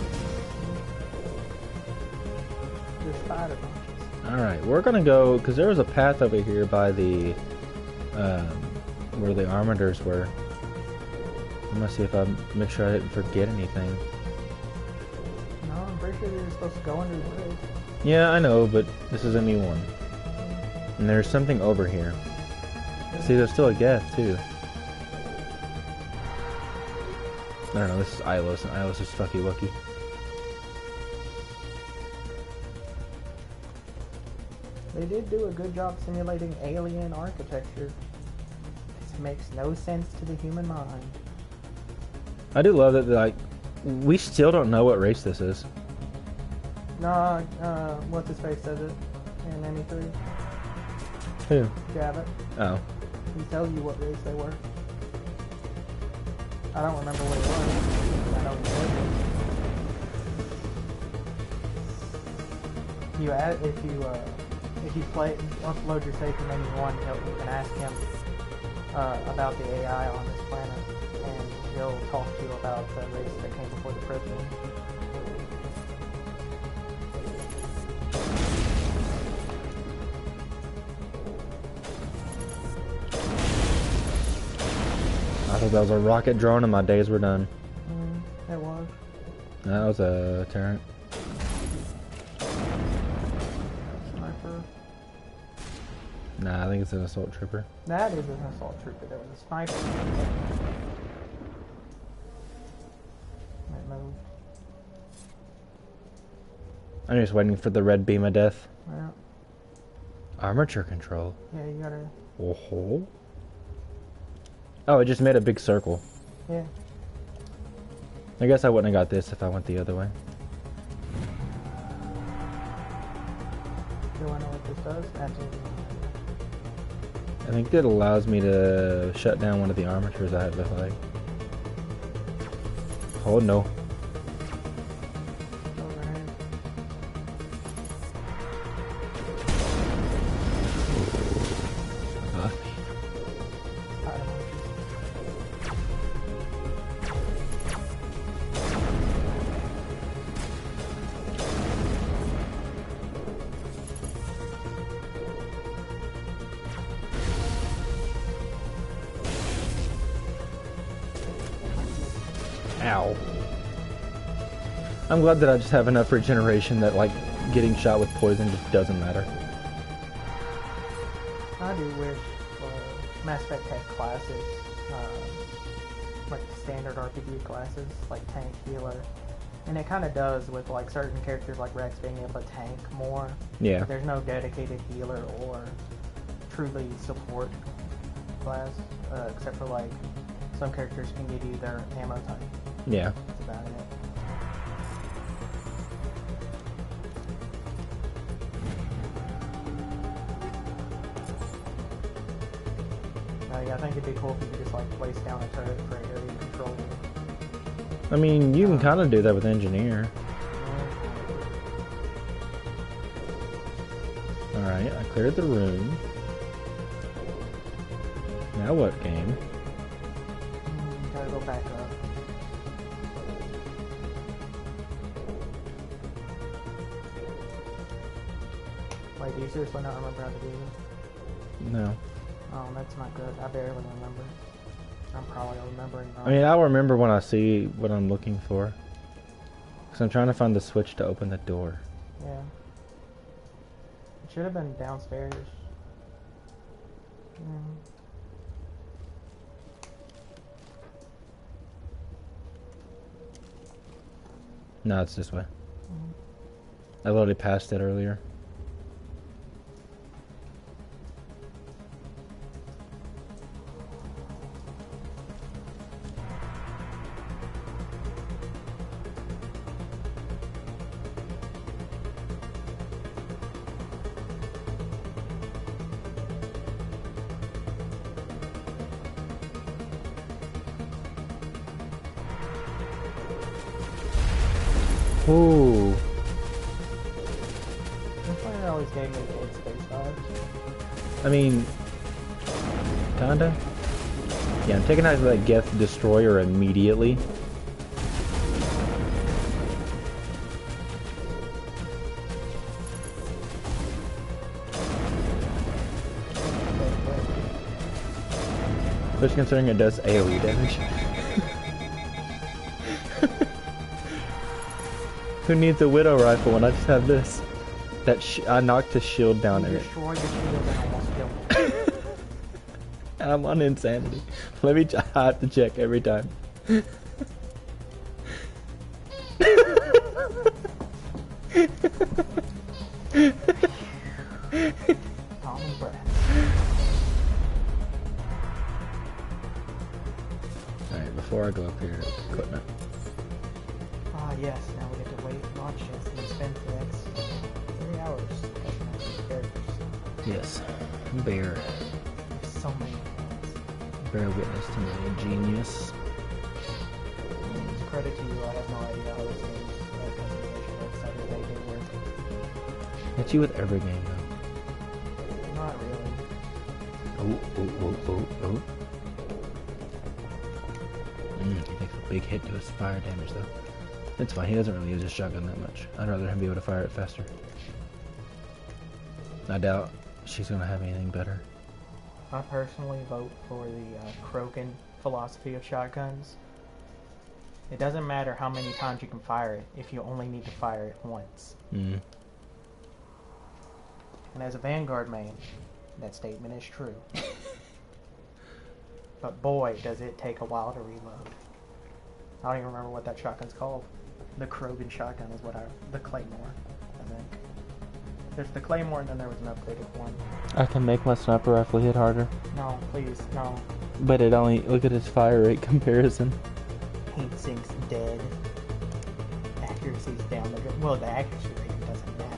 They're spider bunches. Alright, we're gonna go... Because there was a path over here by the... where the armators were. I'm gonna see if I make sure I didn't forget anything. No, I'm pretty sure you're supposed to go under the bridge. Yeah, I know, but this is ME1. And there's something over here. See, there's still a Geth, too. I don't know, this is Ilos, and Ilos is fucky wucky. They did do a good job simulating alien architecture. This makes no sense to the human mind. I do love that, like, we still don't know what race this is. No, what's his face says it in ME3. Who? Javit. Oh. He tells you what race they were. I don't remember what it was. I don't know. You add if you play upload your save from ME1, you can ask him about the AI on this planet, and he'll talk to you about the race that came before the president. I thought that was a rocket drone and my days were done. It was. That was a turret. Sniper. Nah, I think it's an assault trooper. That is an assault trooper. There was a sniper. Might move. I'm just waiting for the red beam of death. Yeah. Armature control. Yeah, you gotta. Oh. Oh, it just made a big circle. Yeah. I guess I wouldn't have got this if I went the other way. Do I know what this does? Absolutely. I think it allows me to shut down one of the armatures I have to fight. Oh no. Ow. I'm glad that I just have enough regeneration that, like, getting shot with poison just doesn't matter. I do wish Mass Effect had classes, like standard RPG classes, like tank, healer. And it kind of does with, like, certain characters like Rex being able to tank more. Yeah. There's no dedicated healer or truly support class, except for, like, some characters can give you their ammo type. Yeah. That's about it. Yeah, I think it'd be cool if you could just, like, place down a turret for area control. I mean, you can kind of do that with Engineer. Alright, I cleared the room. Now what, game? Gotta go back up. Wait, do you seriously not remember how to do this? No. Oh, that's not good. I barely remember. I'm probably remembering wrong. I mean, I'll remember when I see what I'm looking for. Because I'm trying to find the switch to open the door. Yeah. It should have been downstairs. No, it's this way. I literally passed it earlier. Ooh. Always gave me Dead Space vibes. I mean, kinda. Yeah, I'm taking out that Geth Destroyer immediately. Especially considering it does AoE damage. Who needs a Widow Rifle when I just have this? That I knocked his shield down in it. Destroyed your shield and almost killed me. I'm on insanity. Let me. I have to check every time. Alright, before I go up here, equipment. Ah, yes, now we get to wait, launch it, and spend the next 3 hours customizing characters. Yes, Bear. There's so many things. Bear witness to my genius. Credit to you, I have no idea how this game's customization works. I really think it works. That's you with every game, though. Not really. Oh. He takes a big hit to his fire damage, though. It's fine, he doesn't really use his shotgun that much. I'd rather him be able to fire it faster. I doubt she's gonna have anything better. I personally vote for the Krogan philosophy of shotguns. It doesn't matter how many times you can fire it if you only need to fire it once. And as a Vanguard main, that statement is true. But boy, does it take a while to reload. I don't even remember what that shotgun's called. The Krogan shotgun is what the Claymore, I think. There's the Claymore and then there was an upgraded one. I can make my sniper rifle hit harder. No, please, no. But it only, look at its fire rate comparison. Heat sink's dead. Accuracy's down the drain. Well, the accuracy rate doesn't matter.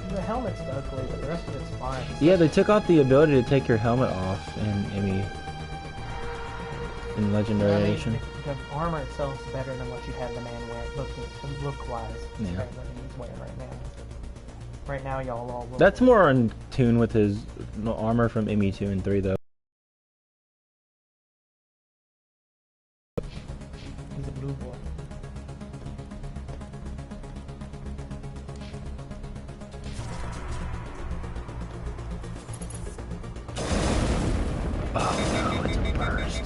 The helmet's ugly, but the rest of it's fine. Yeah, they took out the ability to take your helmet off in Legendary Edition. The armor itself is better than what you have the man wear, look-wise. Yeah. What he's wearing right now. Right now, y'all all look. That's more in tune with his armor from ME2 and 3, though. He's a blue boy. Oh no, it's a burst.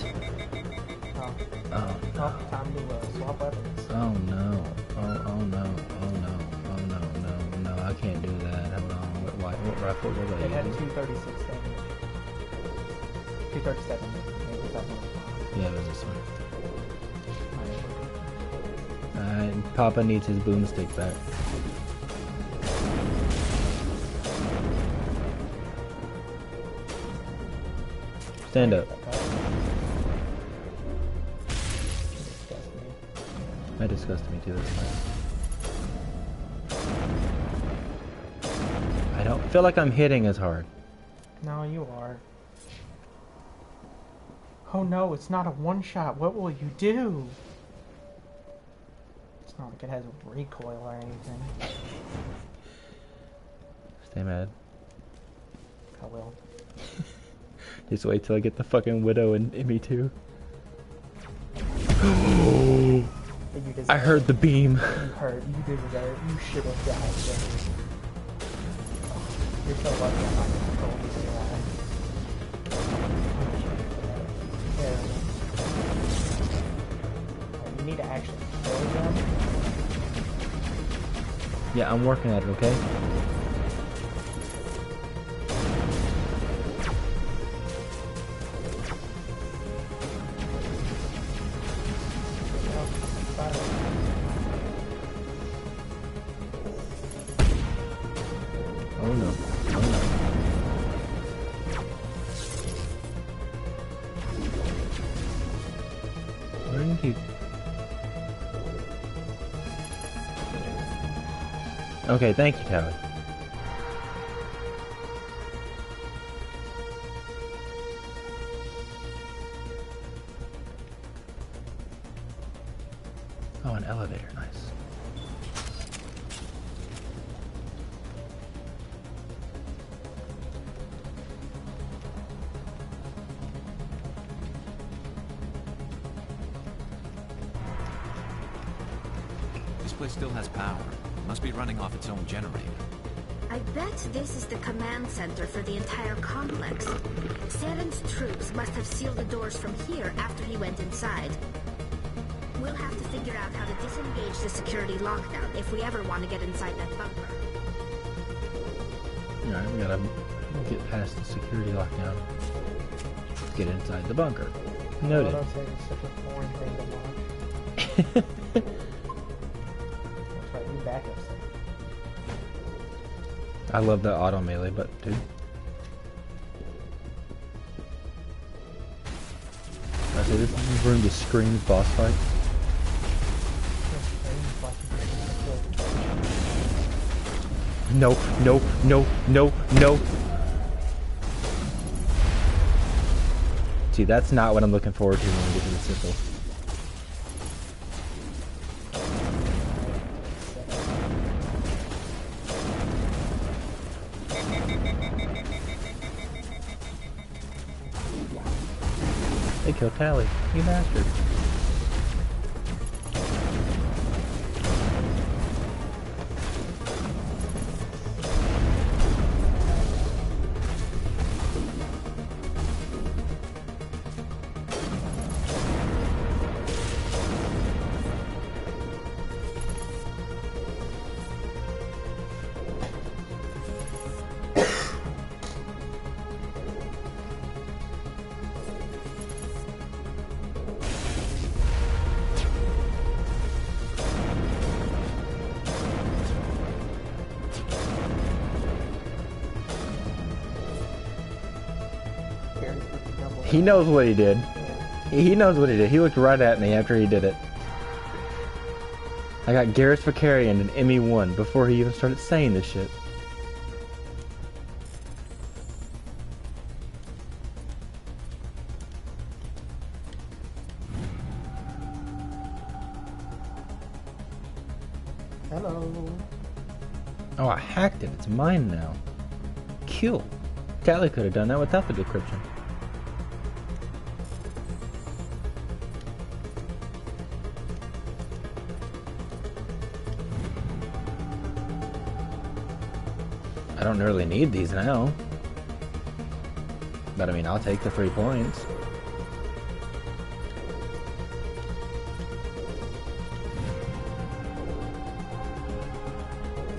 Time to swap weapons. Oh no. Oh no. I can't do that. Hold on. What rifle was I It had using? 236 damage. 237 maybe. Yeah, it was this one. Papa needs his boomstick back. Stand up. That disgusted me too. That's fine. I don't feel like I'm hitting as hard. No, you are. Oh no, it's not a one-shot. What will you do? It's not like it has a recoil or anything. Stay mad. I will. Just wait till I get the fucking Widow and Emmy too. I heard the beam. You deserve. You should have died there. You're so lucky I'm not going to control these guys. You need to actually kill them. Yeah, I'm working at it, okay? Oh no. Oh no. Where did he... Okay, thank you, Tally. Oh, an elevator, nice. This place still has power. Must be running off its own generator. I bet this is the command center for the entire complex. Saren's troops must have sealed the doors from here after he went inside. We'll have to figure out how to disengage the security lockdown if we ever want to get inside that bunker. Alright, we gotta get past the security lockdown. Get inside the bunker. Noted. Don't say it's such a boring thing to watch. That's right, you back up. I love that auto melee button, dude. I say this room just screams boss fight. No, no, no, no, no. See, that's not what I'm looking forward to when we get to the sizzle. They killed Tally, you bastard. He knows what he did. He knows what he did. He looked right at me after he did it. I got Garrus Vakarian and Emmy 1 before he even started saying this shit. Hello. Oh, I hacked it. It's mine now. Cool. Tally could have done that without the decryption. I don't really need these now. But I mean, I'll take the free points.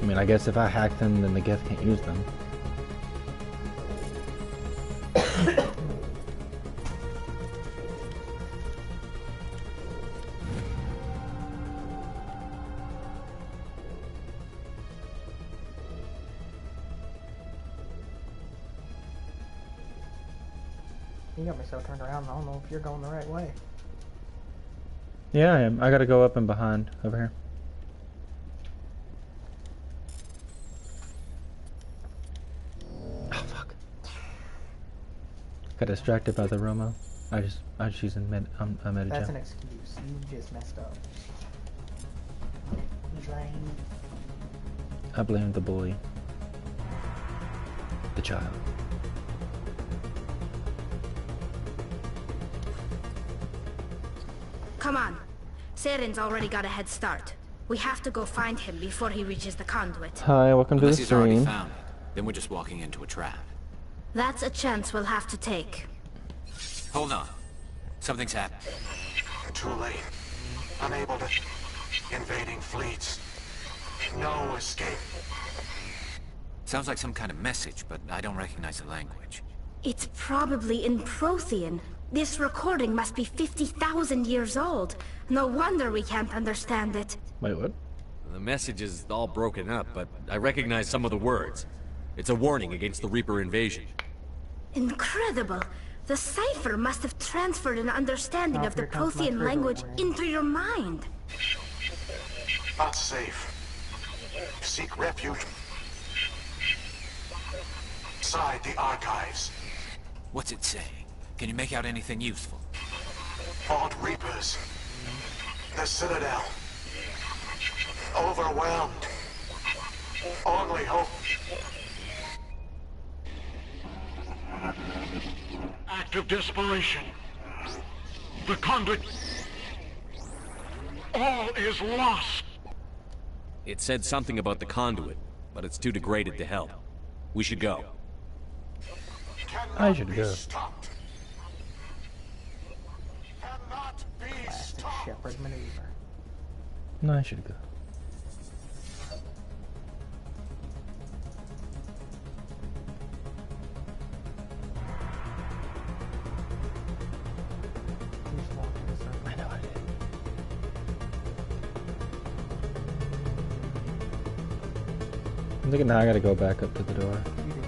I mean, I guess if I hack them, then the Geth can't use them. You got me so turned around, I don't know if you're going the right way. Yeah, I am. I gotta go up and behind over here. Oh, fuck. Got distracted by the Romo. I just use a meta That's gem. an excuse. You just messed up. Drain. I blame the boy. The child. Come on. Saren's already got a head start. We have to go find him before he reaches the conduit. Hi, welcome Unless to the he's already stream. found it, then we're just walking into a trap. That's a chance we'll have to take. Hold on. Something's happened. Too late. Unable to... Invading fleets. No escape. Sounds like some kind of message, but I don't recognize the language. It's probably in Prothean. This recording must be 50,000 years old. No wonder we can't understand it. Wait, what? The message is all broken up, but I recognize some of the words. It's a warning against the Reaper invasion. Incredible. The cipher must have transferred an understanding of the Prothean language into your mind. Not safe. Seek refuge. Inside the archives. What's it saying? Can you make out anything useful? Fought Reapers. The Citadel. Overwhelmed. Only hope. Act of desperation. The conduit. All is lost. It said something about the conduit, but it's too degraded to help. We should go. I should go. Classic Shepard maneuver. No, I should go. I know I did. Look at now, I gotta go back up to the door. You do.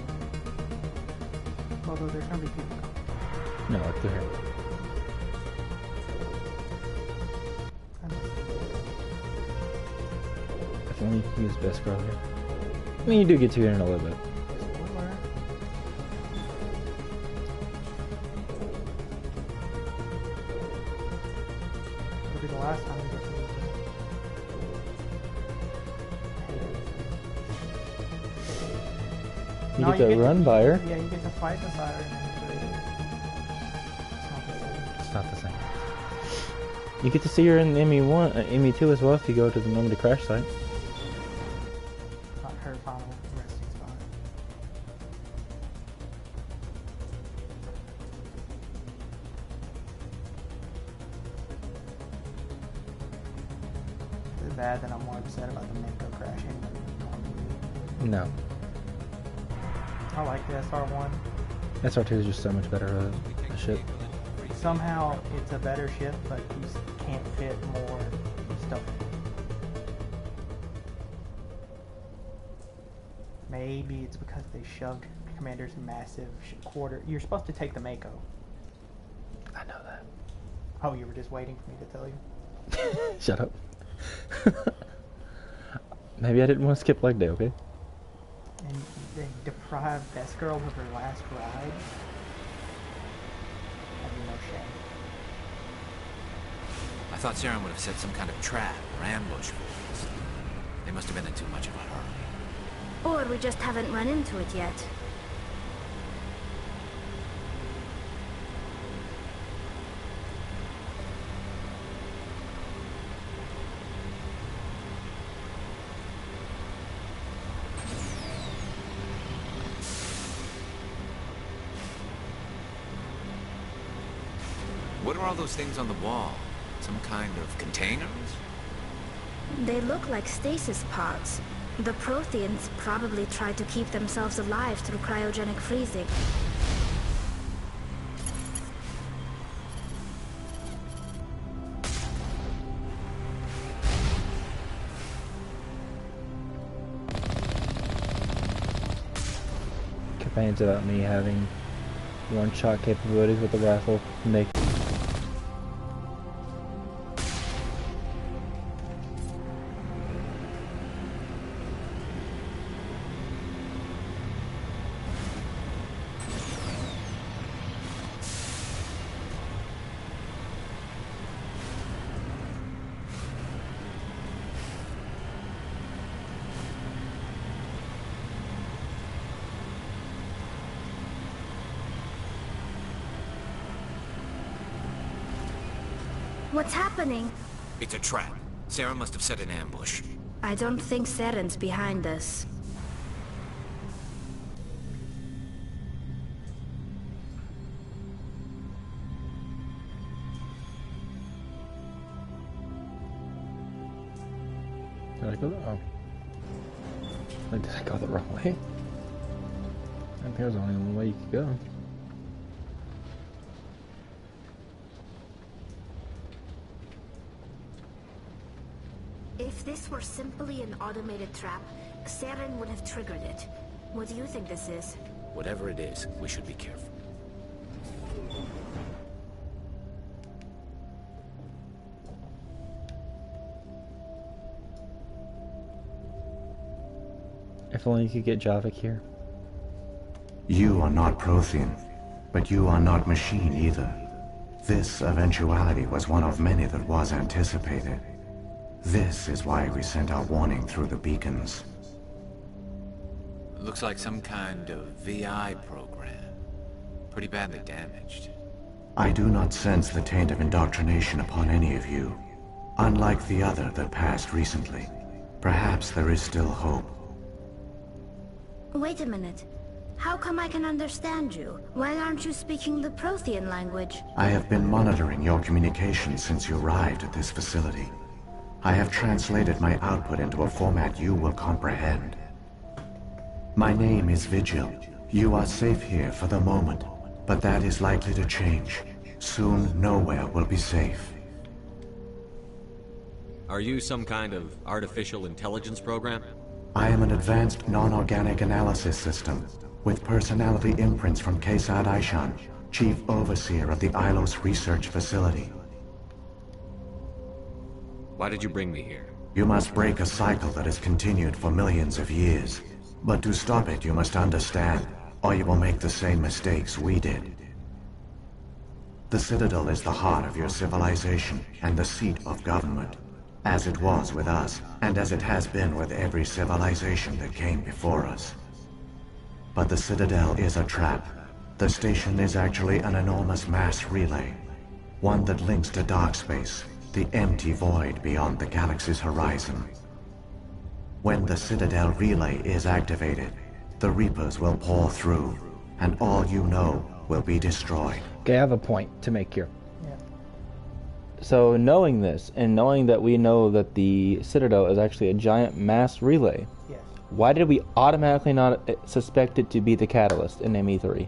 Although there's gonna be people coming. No, up through here. If only you could use best girl here. I mean, you do get to it in a little bit. It'll be the last time we get to use it. You No, get to run by her. Yeah, you get to fight the siren. It's not the same. You get to see her in ME2 as well if you go to the Normandy crash site. Not her final resting spot. Is it bad that I'm more upset about the Mako crashing than No. I like the SR1. SR2 is just so much better a ship. Somehow it's a better ship, but you can't fit more stuff. Maybe it's because they shoved Commander's massive quarter. You're supposed to take the Mako. I know that. Oh, you were just waiting for me to tell you? Shut up. Maybe I didn't want to skip leg day, okay? And they deprived Best Girl of her last ride. I mean, no shame. I thought Saren would have set some kind of trap or ambush for us. They must have been in too much of a hurry. Or we just haven't run into it yet. What are all those things on the wall? Some kind of containers? They look like stasis pods. The Protheans probably tried to keep themselves alive through cryogenic freezing. Complains about me having one-shot capabilities with the rifle. Make What's happening? It's a trap. Sarah must have set an ambush. I don't think Saren's behind us. Did I go the wrong? Did I go the wrong way? I think there's only one way you could go. If this were simply an automated trap, Saren would have triggered it. What do you think this is? Whatever it is, we should be careful. If only you could get Javik here. You are not Prothean, but you are not machine either. This eventuality was one of many that was anticipated. This is why we sent our warning through the beacons. Looks like some kind of VI program. Pretty badly damaged. I do not sense the taint of indoctrination upon any of you. Unlike the other that passed recently, perhaps there is still hope. Wait a minute. How come I can understand you? Why aren't you speaking the Prothean language? I have been monitoring your communications since you arrived at this facility. I have translated my output into a format you will comprehend. My name is Vigil. You are safe here for the moment, but that is likely to change. Soon, nowhere will be safe. Are you some kind of artificial intelligence program? I am an advanced non-organic analysis system, with personality imprints from Kesad Aishan, Chief Overseer of the Ilos Research Facility. Why did you bring me here? You must break a cycle that has continued for millions of years. But to stop it, you must understand, or you will make the same mistakes we did. The Citadel is the heart of your civilization and the seat of government, as it was with us, and as it has been with every civilization that came before us. But the Citadel is a trap. The station is actually an enormous mass relay, one that links to dark space, the empty void beyond the galaxy's horizon. When the Citadel relay is activated, the Reapers will pour through, and all you know will be destroyed. Okay, I have a point to make here. Yeah. So knowing this, and knowing that we know that the Citadel is actually a giant mass relay, yes. Why did we automatically not suspect it to be the catalyst in ME3?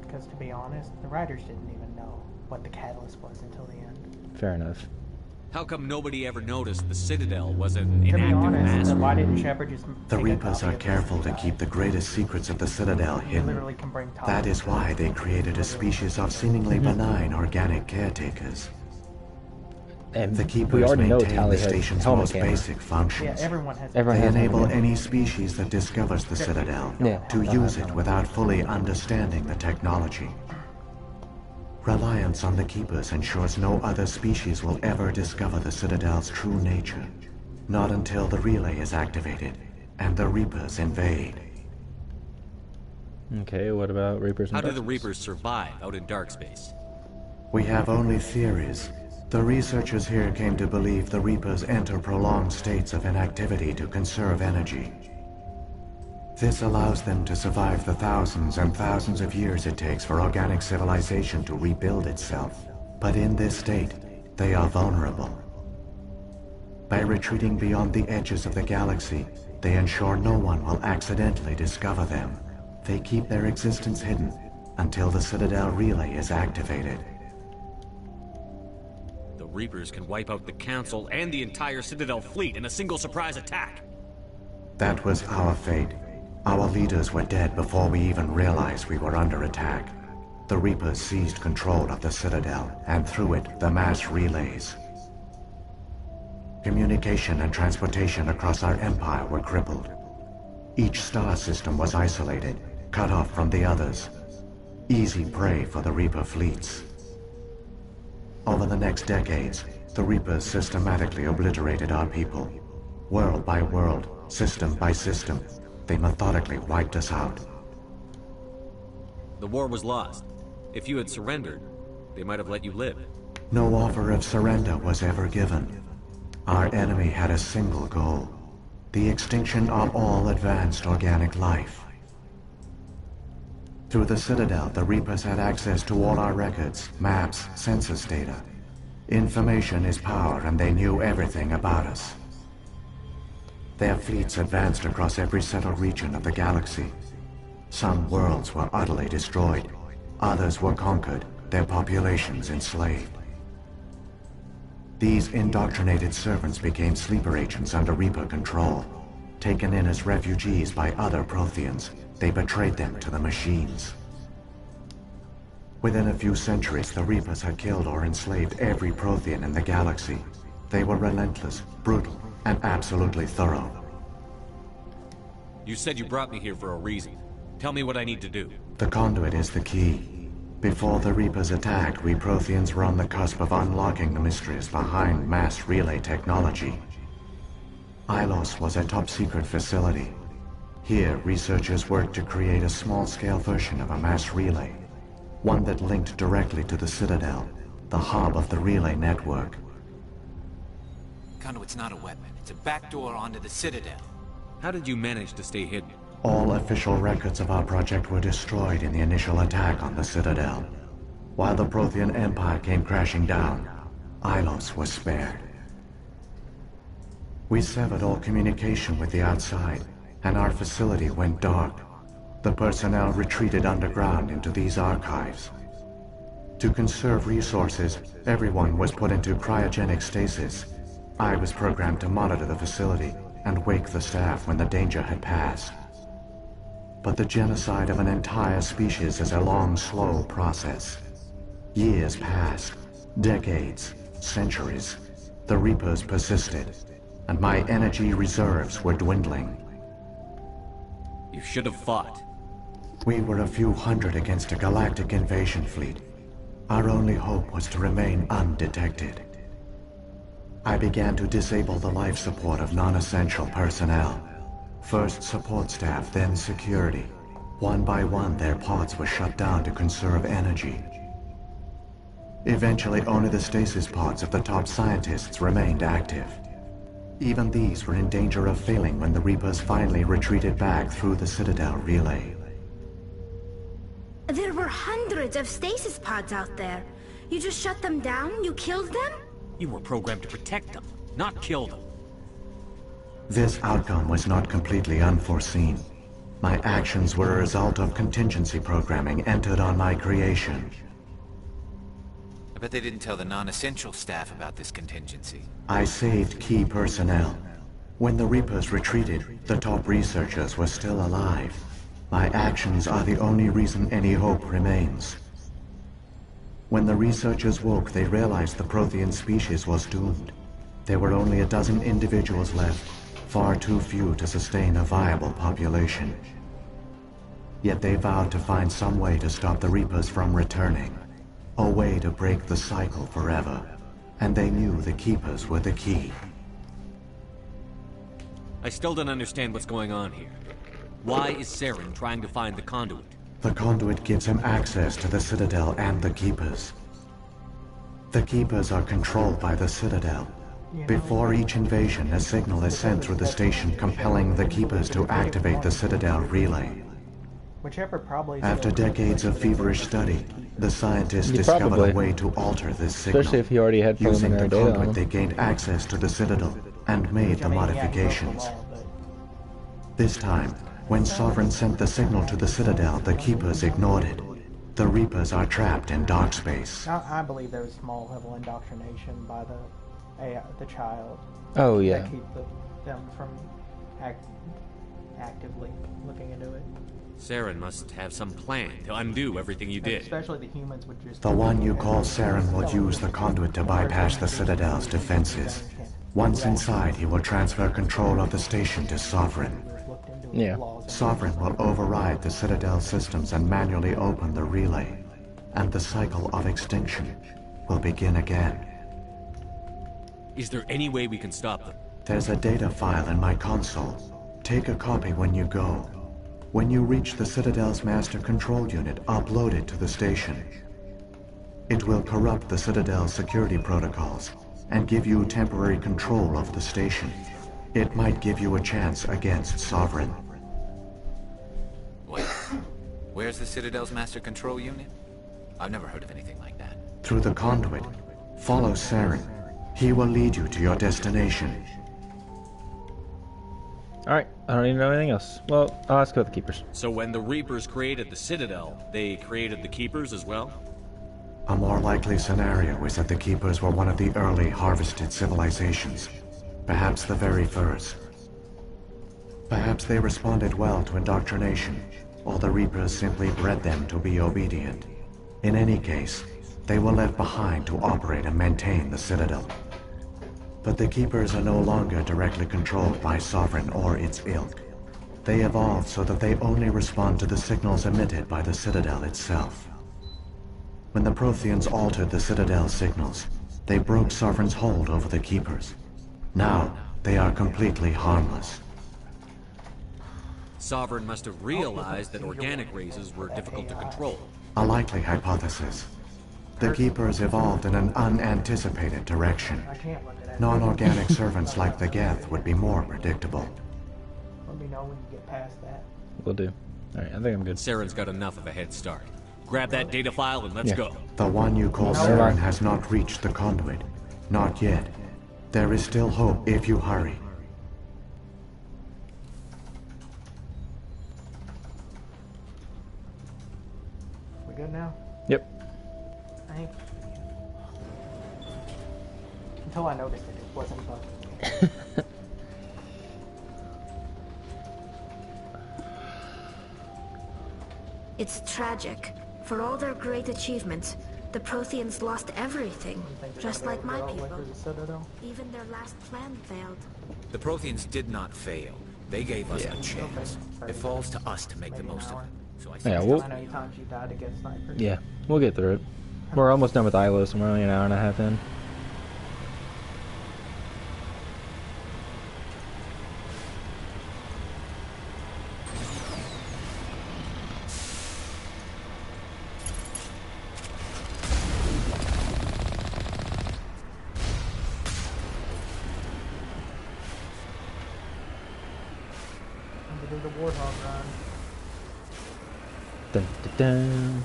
Because to be honest, the writers didn't even know what the catalyst was until the end. Fair enough. How come nobody ever noticed the Citadel was an inactive honest, mass? Why didn't Shepard just The Reapers are careful to keep the greatest secrets of the Citadel hidden. That is why they created a species of seemingly benign organic caretakers. And the Keepers maintain the station's most basic functions. Yeah, everyone has. They enable any species that discovers the Citadel to use it without fully understanding the technology. Reliance on the Keepers ensures no other species will ever discover the Citadel's true nature. Not until the relay is activated, and the Reapers invade. Okay, what about Reapers in How do dark the space? Reapers survive out in dark space? We have only theories. The researchers here came to believe the Reapers enter prolonged states of inactivity to conserve energy. This allows them to survive the thousands and thousands of years it takes for organic civilization to rebuild itself. But in this state, they are vulnerable. By retreating beyond the edges of the galaxy, they ensure no one will accidentally discover them. They keep their existence hidden until the Citadel relay is activated. The Reapers can wipe out the Council and the entire Citadel fleet in a single surprise attack. That was our fate. Our leaders were dead before we even realized we were under attack. The Reapers seized control of the Citadel, and through it, the mass relays. Communication and transportation across our empire were crippled. Each star system was isolated, cut off from the others. Easy prey for the Reaper fleets. Over the next decades, the Reapers systematically obliterated our people. World by world, system by system, they methodically wiped us out. The war was lost. If you had surrendered, they might have let you live. No offer of surrender was ever given. Our enemy had a single goal: the extinction of all advanced organic life. Through the Citadel, the Reapers had access to all our records, maps, census data. Information is power, and they knew everything about us. Their fleets advanced across every settled region of the galaxy. Some worlds were utterly destroyed. Others were conquered, their populations enslaved. These indoctrinated servants became sleeper agents under Reaper control. Taken in as refugees by other Protheans, they betrayed them to the machines. Within a few centuries, the Reapers had killed or enslaved every Prothean in the galaxy. They were relentless, brutal, and absolutely thorough. You said you brought me here for a reason. Tell me what I need to do. The conduit is the key. Before the Reapers attacked, we Protheans were on the cusp of unlocking the mysteries behind mass relay technology. Ilos was a top-secret facility. Here, researchers worked to create a small-scale version of a mass relay, one that linked directly to the Citadel, the hub of the relay network. Conduit's not a weapon. It's a backdoor onto the Citadel. How did you manage to stay hidden? All official records of our project were destroyed in the initial attack on the Citadel. While the Prothean Empire came crashing down, Ilos was spared. We severed all communication with the outside, and our facility went dark. The personnel retreated underground into these archives. To conserve resources, everyone was put into cryogenic stasis. I was programmed to monitor the facility and wake the staff when the danger had passed. But the genocide of an entire species is a long, slow process. Years passed, decades, centuries. The Reapers persisted, and my energy reserves were dwindling. You should have fought. We were a few hundred against a galactic invasion fleet. Our only hope was to remain undetected. I began to disable the life support of non-essential personnel. First support staff, then security. One by one, their pods were shut down to conserve energy. Eventually, only the stasis pods of the top scientists remained active. Even these were in danger of failing when the Reapers finally retreated back through the Citadel relay. There were hundreds of stasis pods out there. You just shut them down? You killed them? You were programmed to protect them, not kill them. This outcome was not completely unforeseen. My actions were a result of contingency programming entered on my creation. I bet they didn't tell the non-essential staff about this contingency. I saved key personnel. When the Reapers retreated, the top researchers were still alive. My actions are the only reason any hope remains. When the researchers woke, they realized the Prothean species was doomed. There were only a dozen individuals left, far too few to sustain a viable population. Yet they vowed to find some way to stop the Reapers from returning. A way to break the cycle forever. And they knew the Keepers were the key. I still don't understand what's going on here. Why is Saren trying to find the conduit? The conduit gives him access to the Citadel and the Keepers. The Keepers are controlled by the Citadel. Before each invasion, a signal is sent through the station compelling the Keepers to activate the Citadel relay. After decades of feverish study, the scientists discovered a way to alter this signal. Especially if he already had Using the preliminary data on conduit, him. they gained access to the Citadel and made the modifications. This time, when Sovereign sent the signal to the Citadel, the Keepers ignored it. The Reapers are trapped in dark space. I believe there was small level indoctrination by the child. Oh, yeah. That keep them from actively looking into it. Saren must have some plan to undo everything you did. Especially the humans would just... The one you call Saren will use the conduit to bypass the Citadel's defenses. Once inside, he will transfer control of the station to Sovereign. Yeah. Sovereign will override the Citadel systems and manually open the relay. And the cycle of extinction will begin again. Is there any way we can stop them? There's a data file in my console. Take a copy when you go. When you reach the Citadel's master control unit, upload it to the station. It will corrupt the Citadel's security protocols and give you temporary control of the station. It might give you a chance against Sovereign. Wait, where's the Citadel's master control unit? I've never heard of anything like that. Through the conduit, follow Saren. He will lead you to your destination. Alright, I don't need to know anything else. Well, I'll ask about the Keepers. So when the Reapers created the Citadel, they created the Keepers as well? A more likely scenario is that the Keepers were one of the early harvested civilizations. Perhaps the very first. Perhaps they responded well to indoctrination, or the Reapers simply bred them to be obedient. In any case, they were left behind to operate and maintain the Citadel. But the Keepers are no longer directly controlled by Sovereign or its ilk. They evolved so that they only respond to the signals emitted by the Citadel itself. When the Protheans altered the Citadel's signals, they broke Sovereign's hold over the Keepers. Now, they are completely harmless. Sovereign must have realized that organic races were difficult to control. A likely hypothesis. The Keepers evolved in an unanticipated direction. Non-organic servants like the Geth would be more predictable. Let me know when you get past that. Will do. Alright, I think I'm good. Saren's got enough of a head start. Grab that data file and let's go. The one you call Saren has not reached the conduit. Not yet. There is still hope if you hurry. We good now? Yep. Until I noticed it wasn't bugging. It's tragic. For all their great achievements, the Protheans lost everything, just like my people. Even their last plan failed. The Protheans did not fail. They gave us a chance. It falls to us to make the most of it. So I Yeah, How many times you died against snipers? Yeah, we'll get through it. We're almost done with Ilos, and we're only an hour and a half in. Do the Warthog run. Dun, dun, dun.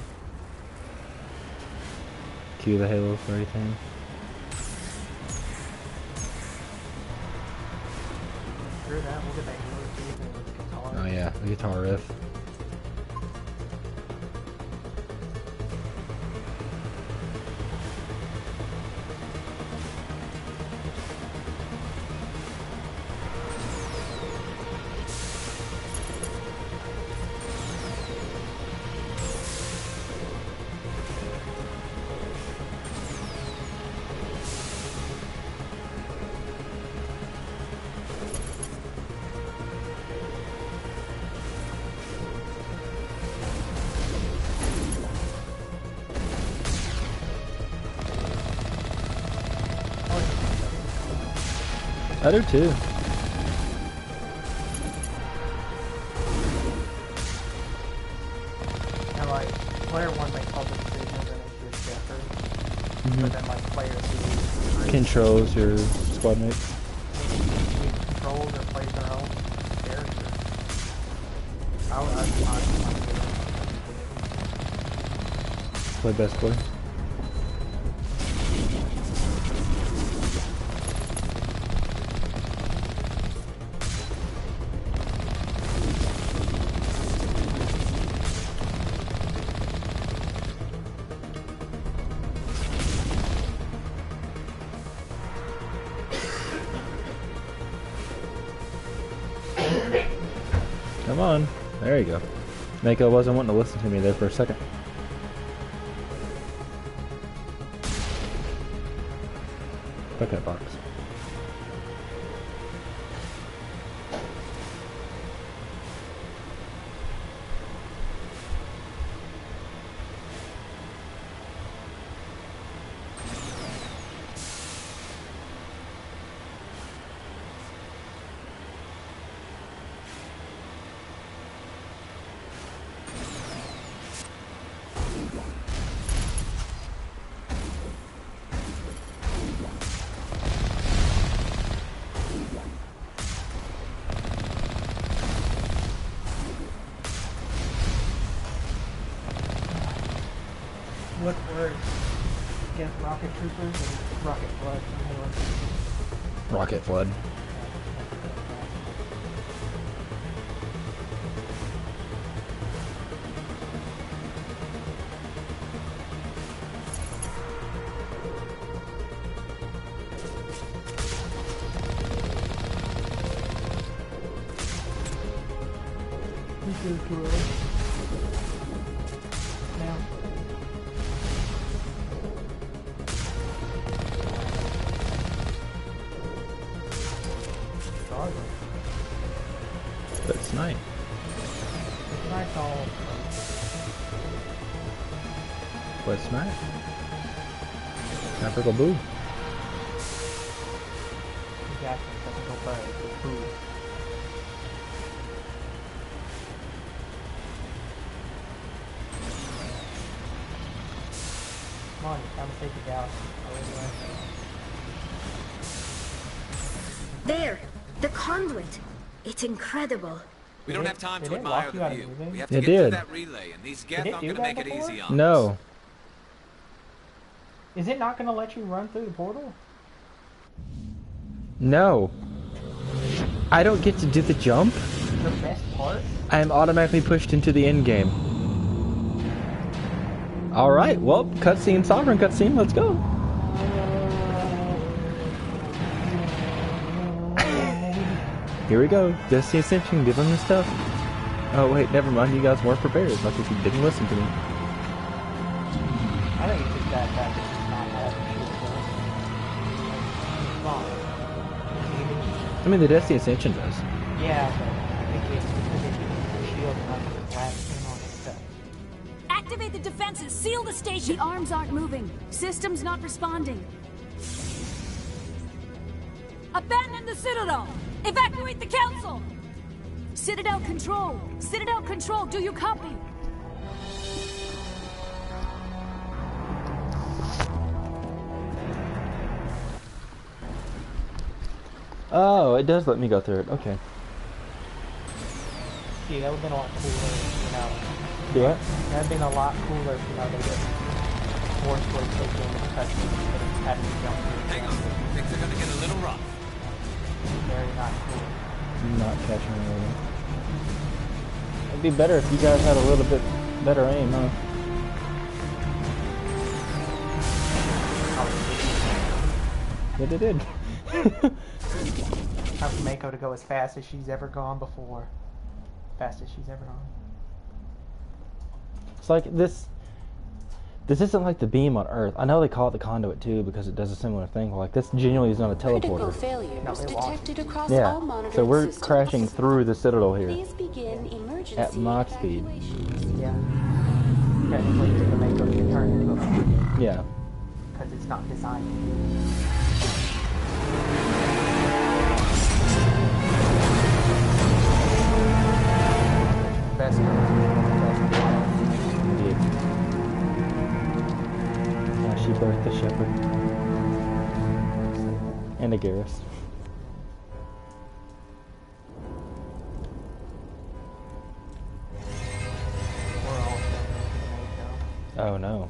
Cue the Halo for everything. Screw that, we'll get that Halo theme with the guitar. Oh yeah, the guitar riff. I do too. And like, player 1 makes all the decisions and it's just Shepherd. But then like player 2 Controls your squad mates. controls or plays their own character. Play best boy. Come on. There you go. Mako wasn't wanting to listen to me there for a second. Fuck that box. Look for Geth rocket troopers and rocket flood from Halo. Rocket flood. That's nice. Nice all. What's smack? Sniper go boo. Jackson doesn't go bud, it goes boo. Come on, it's time to take it down. There! The conduit! It's incredible. We don't have time to admire the view. We have to It get through did. that relay, and these Geth aren't going to make it easy on us. No. Is it not going to let you run through the portal? No. I don't get to do the jump. The best part? I am automatically pushed into the end game. Alright, well, cutscene, sovereign cutscene, let's go. Here we go. Destiny Ascension, give them the stuff. Oh wait, never mind, you guys weren't prepared. Like if you didn't listen to me. I think it's just that fact that it's not that I mean, the Destiny Ascension does. Yeah, but I think it's because it uses the shield and not the flat and all this stuff. Activate the defenses! Seal the station! The arms aren't moving. Systems not responding. Abandon the Citadel! Evacuate the Council! Citadel Control! Citadel Control, do you copy? Oh, it does let me go through it. Okay. See, that would have been a lot cooler, you know. Do what? That would have been a lot cooler if, you know, they didn't forcefully take in the cutscene instead of having to jump through. Hang on, things are going to get a little rough. Very not cool. Not catching anything. It'd be better if you guys had a little bit better aim, huh? Yeah, they did. Time for Mako to go as fast as she's ever gone before. Fastest she's ever gone. It's like this isn't like the beam on Earth. I know they call it the conduit too because it does a similar thing. But like this genuinely is not a teleporter. Failures detected across Yeah. all monitored So we're systems. crashing through the Citadel here Please begin emergency at Mach speed. Yeah. Technically, the Mako can turn into a beam. Yeah. Because it's not designed to be. Best Indeed. Yeah, she birthed the shepherd. And a Garrus. Oh no.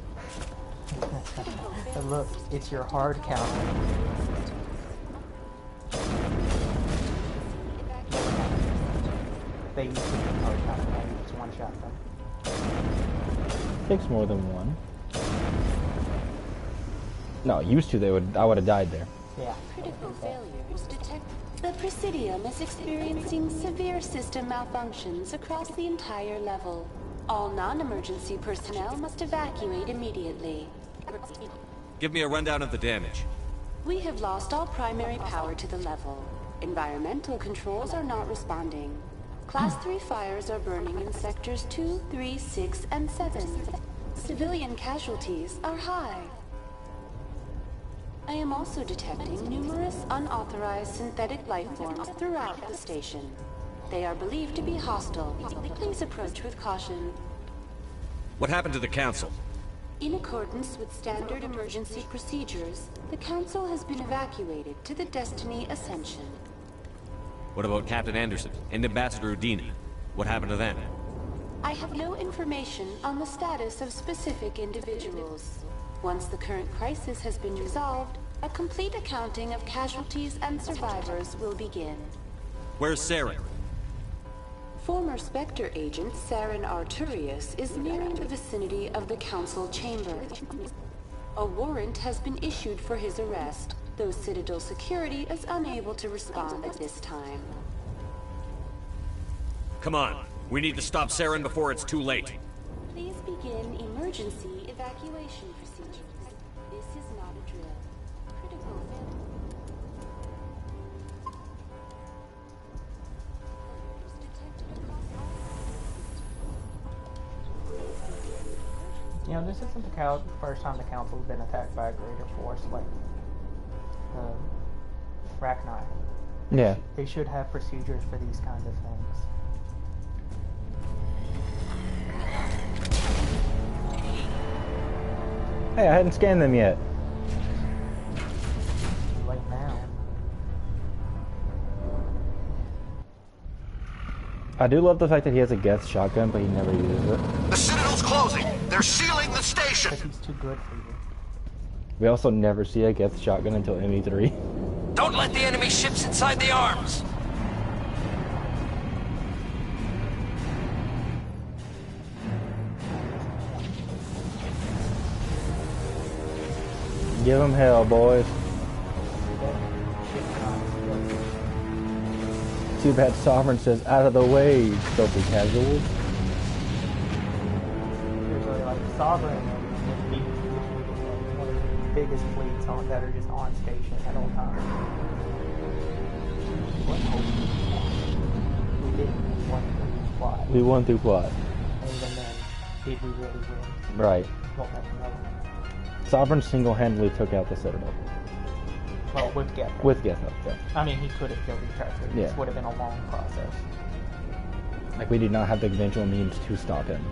But look, it's your hard counter. They used to be hard counter, maybe it's one shot though. Takes more than one. No, used to I would have died there. Yeah. Critical failures detected. The Presidium is experiencing severe system malfunctions across the entire level. All non-emergency personnel must evacuate immediately. Give me a rundown of the damage. We have lost all primary power to the level. Environmental controls are not responding. Class 3 fires are burning in sectors 2, 3, 6, and 7. Civilian casualties are high. I am also detecting numerous unauthorized synthetic life forms throughout the station. They are believed to be hostile. Please approach with caution. What happened to the Council? In accordance with standard emergency procedures, the Council has been evacuated to the Destiny Ascension. What about Captain Anderson and Ambassador Udina? What happened to them? I have no information on the status of specific individuals. Once the current crisis has been resolved, a complete accounting of casualties and survivors will begin. Where's Saren? Former Spectre agent Saren Arturius is nearing the vicinity of the Council chamber. A warrant has been issued for his arrest, though Citadel security is unable to respond at this time. Come on. We need to stop Saren before it's too late. Please begin emergency evacuation procedures. This is not a drill. Critical failure. You know, this isn't the first time the Council's been attacked by a greater force like Rachni. Yeah. They should have procedures for these kinds of things. Hey, I hadn't scanned them yet. Like now. I do love the fact that he has a Geth shotgun, but he never uses it. The Citadel's closing. They're sealing the station. Because he's too good for you. We also never see a Geth shotgun until ME3. Don't let the enemy ships inside the arms. Give them hell, boys. Too bad Sovereign says, out of the way, filthy casuals. Usually, like, Sovereign and one of the biggest fleets on that are just on station at all times. We didn't won through plot. We won through plot. And even then, did we really win? Right. We'll have to know. Sovereign single-handedly took out the Citadel. Well, with Geth. With Geth, yeah. I mean, he could have killed the Tracker. Yeah. This would have been a long process. Like, we did not have the conventional means to stop him.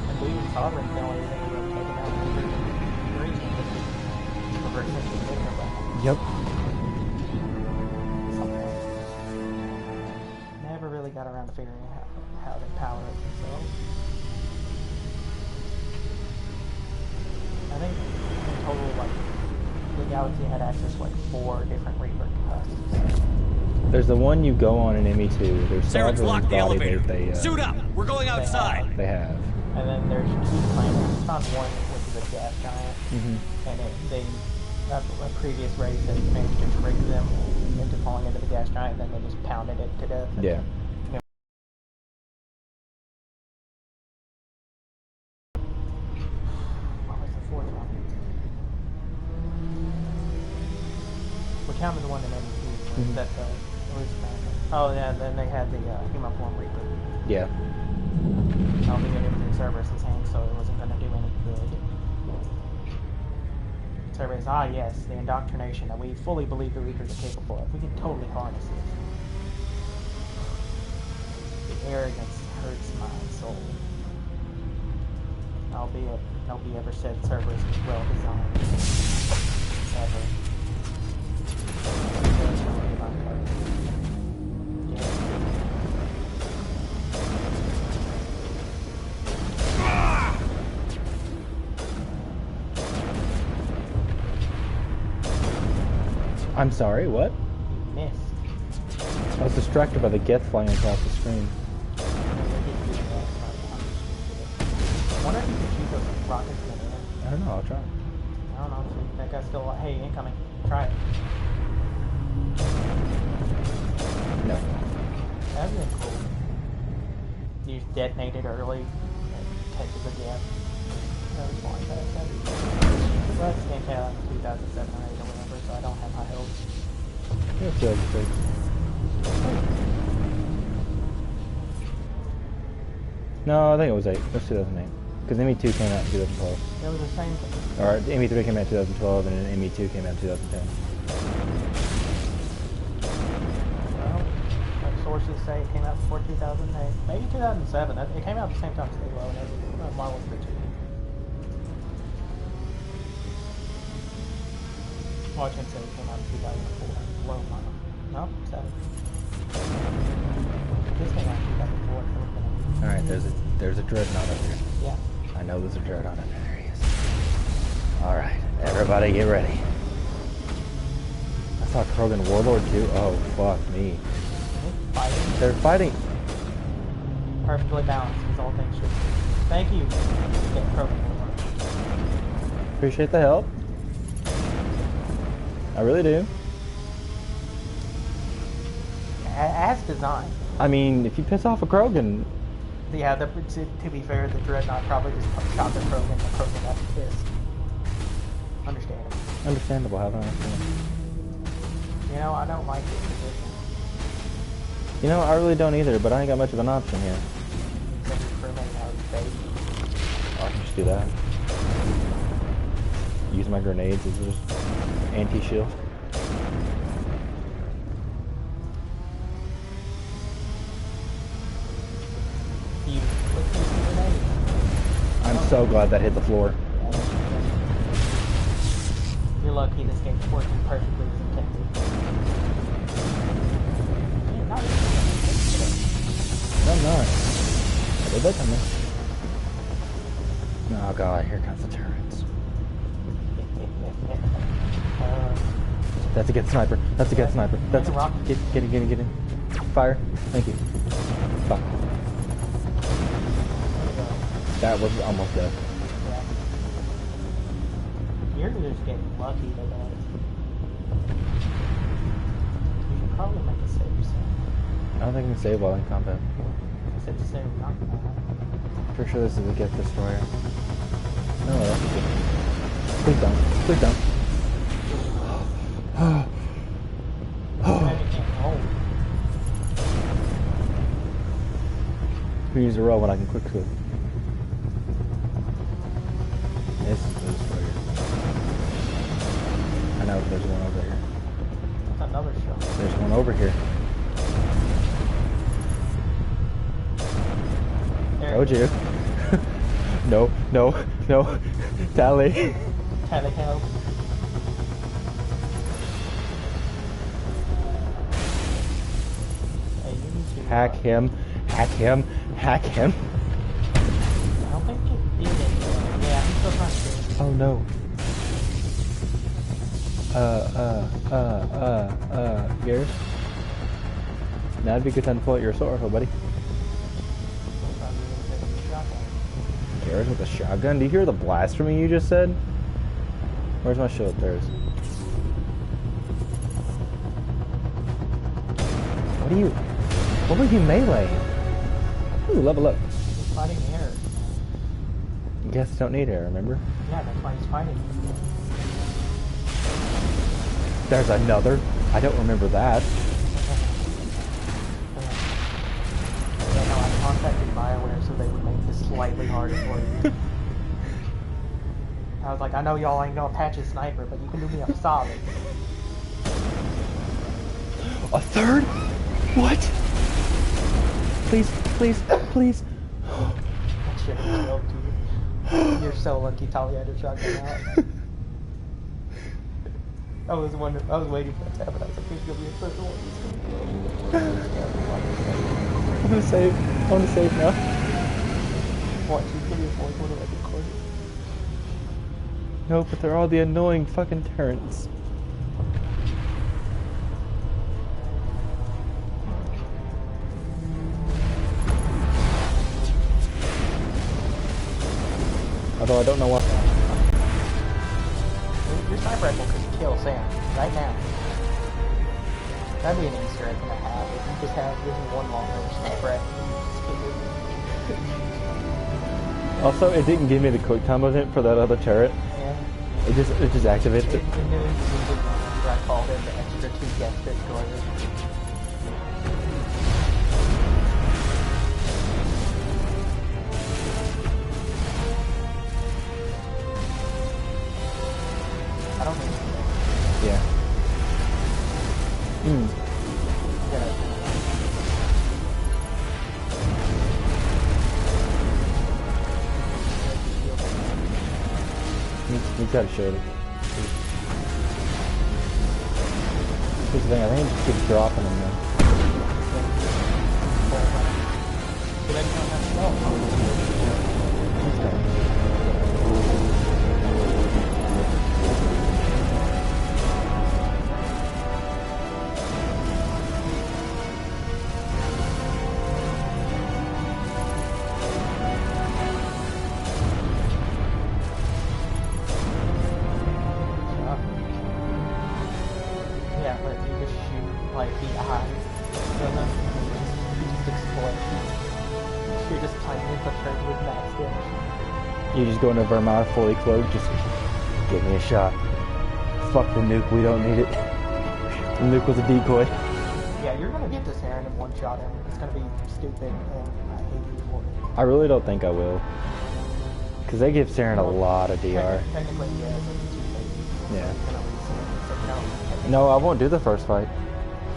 And we were Sovereign, the only thing we were taking out of the green, which is reverse engineering weapon. Yep. Never really got around to figuring out how they power it themselves. I think in total, like, the Galaxy had access to like 4 different Reaper capacities. There's the one you go on in ME2. There's Saren's locked the elevator. They, Suit up! We're going outside! They have. And then there's 2 planets. It's on one, which is a gas giant. And a previous race has managed to trick them into falling into the gas giant, then they just pounded it to death. Yeah. We counted the one in ME2. That oh yeah, then they had the Human Form Reaper. Yeah. I don't think it was in Cerberus' hands, so it wasn't going to do any good. Cerberus, yes, the indoctrination that we fully believe the Reapers are capable of. We can totally harness it. The arrogance hurts my soul. Albeit, nobody ever said Cerberus was well designed. Ever. I'm sorry, what? You missed. I was distracted by the Geth flying across the screen. I wonder if you can shoot those rockets in the air. I don't know, I'll try. I don't know, that guy's still alive. Hey, incoming. Try it. No. That'd be cool. You detonate it early and catches a gap. That was flying past that. Well, this game came out in 2007 or 8 or whatever, so I don't have high hopes. Yeah, 2006. No, I think it was 8. It was 2008. Because ME2 came out in 2012. It was the same thing. Or ME3 came out in 2012 and then ME2 came out in 2010. Well, like sources say it came out before 2008. Maybe 2007. It came out at the same time as Halo and Marvel's Creature. Well, I can say it came out in 2004. Low model. No, 7. This thing actually got the board. Alright, there's a dreadnought up here. Yeah. I know there's a dreadnought up there. There he is. Alright, everybody get ready. I saw Krogan Warlord too. Oh, fuck me. Fighting. They're fighting. Perfectly balanced, as all things should be. Thank you. Get Krogan Warlord. Appreciate the help. I really do. As designed. I mean, if you piss off a Krogan... Yeah, to be fair, the Dreadnought probably just shot the Krogan and the Krogan got pissed. Understandable. Understandable, how do I understand? You know, I don't like this position. You know, I really don't either, but I ain't got much of an option here. Except for crewmen out of space. I can just do that. Use my grenades as just anti-shield. I'm so glad that hit the floor. You're lucky this game's working perfectly as intended. I'm not. I did that coming. Oh god, here comes the turrets. That's a good sniper. That's a good sniper. That's a get in. Fire. Thank you. Fuck. That was almost dead. Yeah. You're just getting lucky with that. You should probably make a save soon. I don't think I can save while in combat. I said save, not Pretty sure this is a Geth Destroyer. No, that's good. Please don't. Please don't. We use a roll when I can quick scoop. This is the destroyer. I know there's one over here. That's another shot. There's one over here. Told you. No. Tally. Tally help. Hack him. I don't think it did it. Yeah, I'm still trying to do it. Oh no. Yours? Now'd be a good time to pull out your assault rifle, buddy. Garrett with a shotgun? Do you hear the blasphemy you just said? Where's my shield? There it is. What were you meleeing? Ooh, level up. He's fighting air. Guess don't need air, remember? Yeah, that's why he's fighting. There's another. I don't remember that. Yeah, no, I contacted BioWare so they would make this slightly harder for you. I was like, I know y'all ain't gonna patch a sniper, but you can do me a solid. A third? What? Please. That shit was killed, dude. You're so lucky Talia had a shotgun out. I was waiting for that to happen. I was like, there's gonna be a third one. I'm gonna save. I want to save now. What? She's gonna be a fourth one like recorded. No, but they're all the annoying fucking turrets. Although I don't know what. Your sniper rifle could kill Sam right now. That'd be an Easter egg to have. If you just have this one long range sniper rifle. Also, it didn't give me the quick time event for that other turret. Yeah. It just activated it. I called in the extra 2 Geth Destroyers. I don't think so. Yeah. You gotta show it. Here's the thing, I think it just keeps dropping them now. explosion. You're just playing with the turret with max damage. You just go into Vermont fully cloaked, just give me a shot. Fuck the nuke, we don't need it. The nuke was a decoy. Yeah, you're gonna get this Aaron in one shot, and it's gonna be stupid, and I hate you for it. I really don't think I will. Because they give Saren a lot of DR. Technically, yeah, it's too late. Yeah. Kind of reason, No, I won't do the first fight.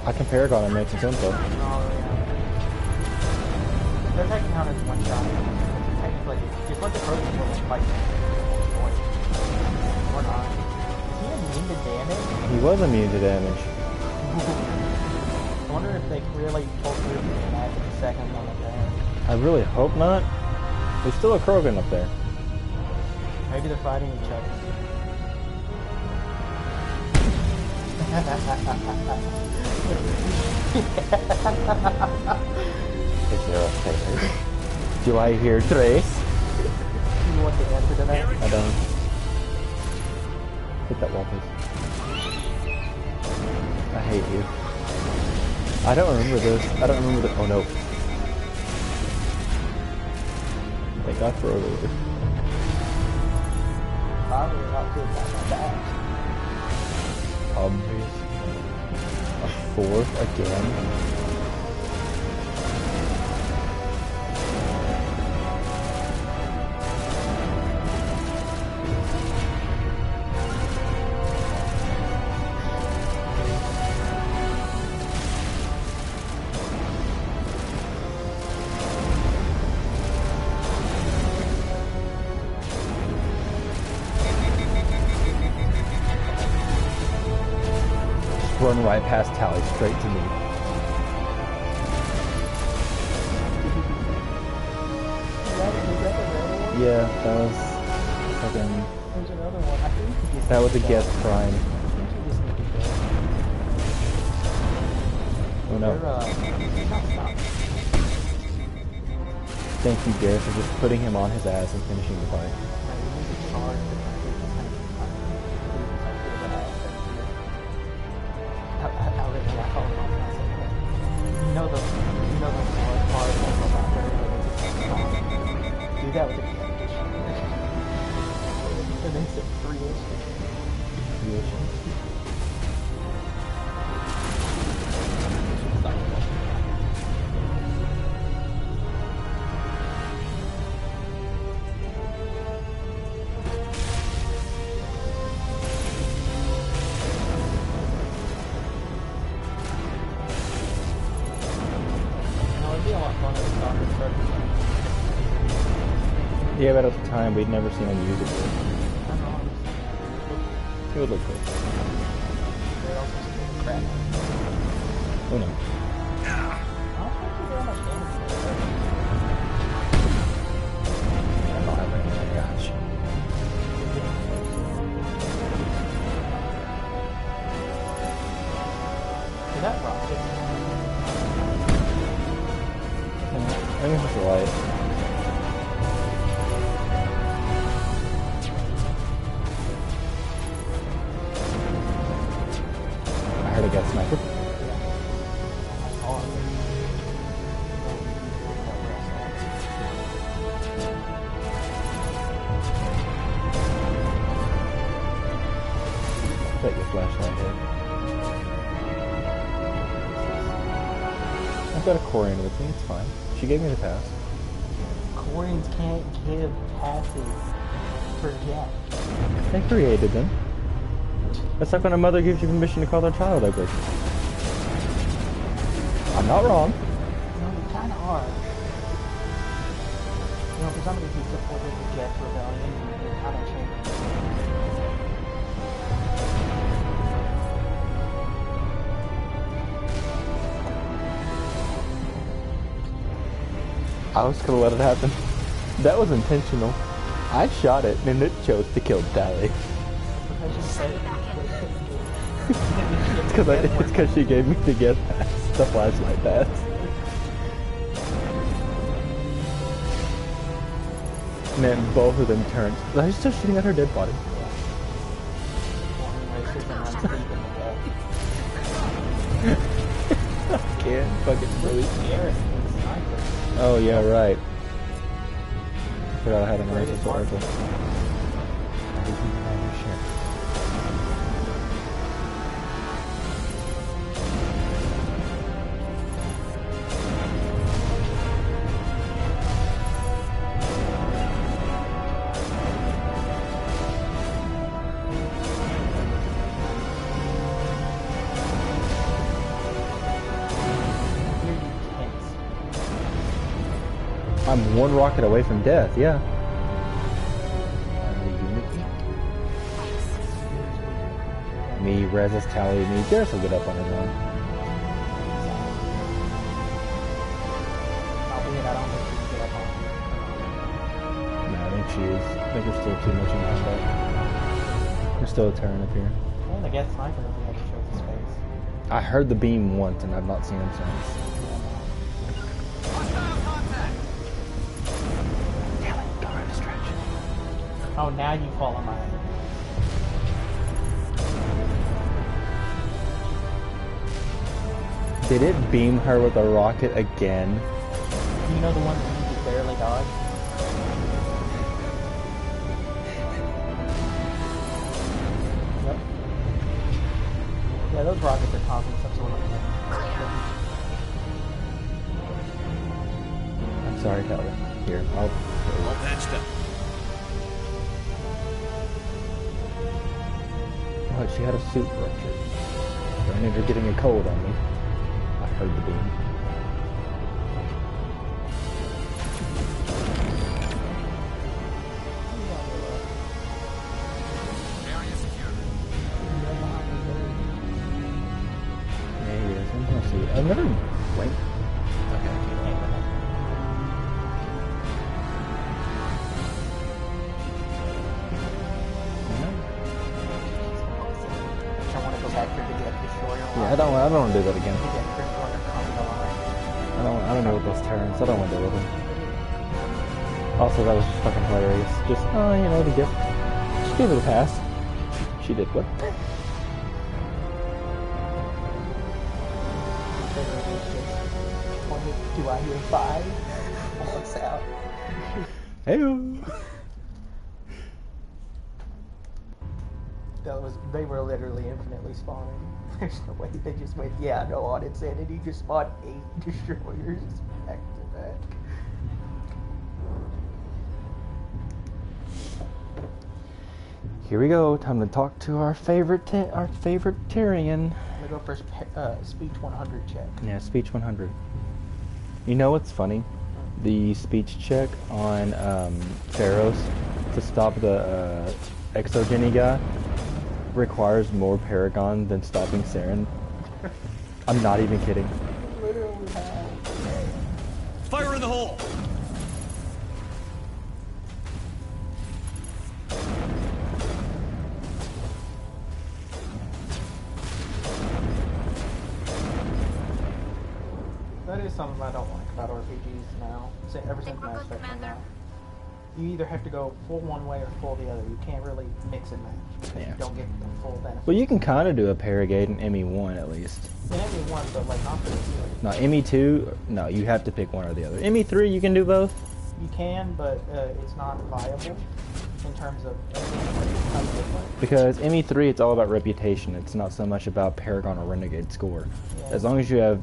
I can Paragon and make some info. Oh, yeah. Their tech count is one shot. Technically, just let the Frozen Woman fight. Or not. Is he immune to damage? He was immune to damage. I wonder if they really pull through the match at the second one up there. I really hope not. There's still a Krogan up there. Maybe they're fighting each other. Is there a trace? Do I hear trace? You want the answer to that? I don't. Hit that wall, please. I hate you. I don't remember this. I don't remember the. Oh no. I think I throw it over. Probably not good about my back. A fourth again. Run right past Tally, straight to me. Yeah, that was fucking. There's another one. I think you just That was a guest prime. I think you just need to go. Oh no. Thank you, Gareth, for just putting him on his ass and finishing the fight. Do that with a catfish. And then some 3-ish. Yeah, but at the time we'd never seen him use it. It would look good. Oh no. I don't have any gosh. Is that rocket? I think it's a light. I got sniper. Take your flashlight here. I've got a Corian with me, it's fine. She gave me the pass. Corians can't give passes for Jack. They created them. That's like when a mother gives you permission to call their child ugly. I'm not wrong. No, you kind of are. You know, for somebody who supported the Jet Rebellion, you kind of changed. I was gonna let it happen. That was intentional. I shot it and it chose to kill Tally. It's because she gave me the get pass, the flashlight pass. And then both of them turned. I was still shooting at her dead body. I can't fucking believe it. Oh yeah, right. I forgot I had an Iris Oracle. I'm one rocket away from death, yeah. Me, Rez's Tally, me, Garrus will get up on his own. No, I think she is. I think there's still too much in combat. There's still a Terran up here. Well, the Geth sniper will be able to show the space. I heard the beam once and I've not seen him since. Oh, now you follow mine. Did it beam her with a rocket again? You know the one that you just barely dodged? Yep. Yeah, those rockets are causing some sort of... I'm sorry, Calvin. Here, I'll patched up. Oh, she had a suit rupture. I ended up getting a cold on me. I heard the beam. Area secure. Yeah, he is. Let's see. I've never went. Okay, I can't. Yeah, I don't want to do that again. I don't know what those Terrans. I don't want to deal with them. Also, that was just fucking hilarious. Just, oh, you know, the gift. Just give it a pass. She did what? Do I hear 5? What's out? Hey-o. They were literally infinitely spawning. There's no way they just went, yeah, no, on Insanity, just spawned 8 destroyers back to back. Here we go. Time to talk to our favorite Tyrion. I'm gonna go for speech 100 check. Yeah, speech 100. You know what's funny? The speech check on Pharos to stop the exogeny guy requires more Paragon than stopping Saren. I'm not even kidding. Fire in the hole! That is something I don't like about RPGs now. Ever since Mass Effect came out. You either have to go full one way or full the other. You can't really mix and match because you don't get the full benefit. Well, you can kind of do a Paragate in ME1 at least. In ME1, but like not for this series. No, ME2, no, you have to pick one or the other. ME3, you can do both. You can, but it's not viable in terms of because ME3, it's all about reputation. It's not so much about Paragon or Renegade score. Yeah. As long as you have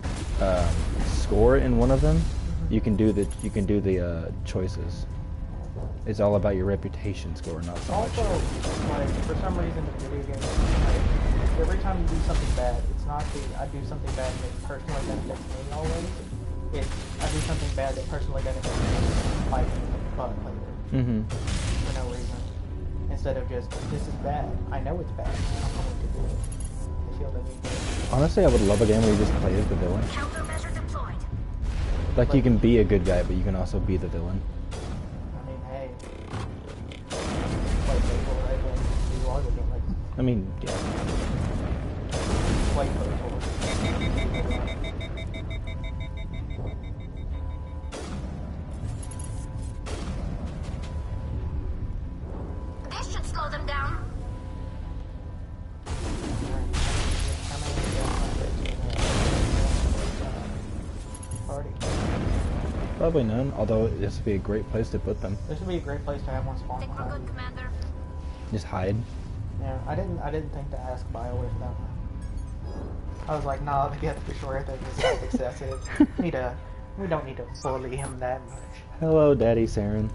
score in one of them, you can do the choices. It's all about your reputation score, not so much. Also, like, for some reason in video games, like, every time you do something bad, it's not I do something bad that personally benefits me always. It's I do something bad that personally benefits me like fun later. For no reason. Instead of just, this is bad. I know it's bad. I'm going to do it. I feel that we do it. Honestly, I would love a game where you just play as the villain. Countermeasure deployed. Like, you can be a good guy, but you can also be the villain. I mean, yeah. This should slow them down. Probably none, although this would be a great place to put them. This would be a great place to have one spawn. Think we're good, Commander. Just hide. Yeah, I didn't think to ask BioWare for that one. I was like, nah, the Geth Destroyer thing is excessive. We don't need to bully him that much. Hello, Daddy Saren.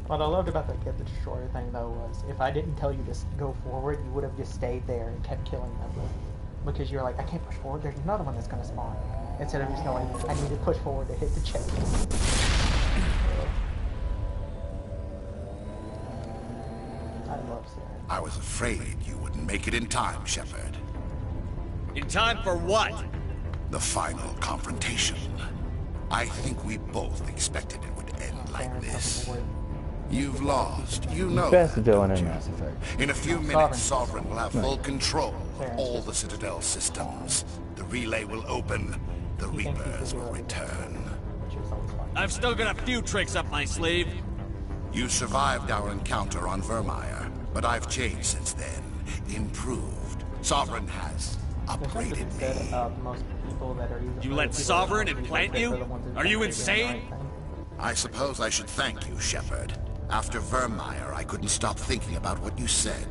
What I loved about the Geth Destroyer thing, though, was if I didn't tell you to go forward, you would have just stayed there and kept killing them. Because you're like, I can't push forward, there's another one that's going to spawn. Instead of just going, I need to push forward to hit the check. I love Saren. I was afraid you wouldn't make it in time, Shepard. In time for what? The final confrontation. I think we both expected it would end like this. You've lost. You know Best that, villain don't in you? Mass Effect. In a few minutes, Sovereign will have full control of all the Citadel systems. The relay will open. The Reapers will return. I've still got a few tricks up my sleeve. You survived our encounter on Vermeer, but I've changed since then. Improved. Sovereign has upgraded me. You let Sovereign implant you? Are you insane? I suppose I should thank you, Shepard. After Vermeer, I couldn't stop thinking about what you said.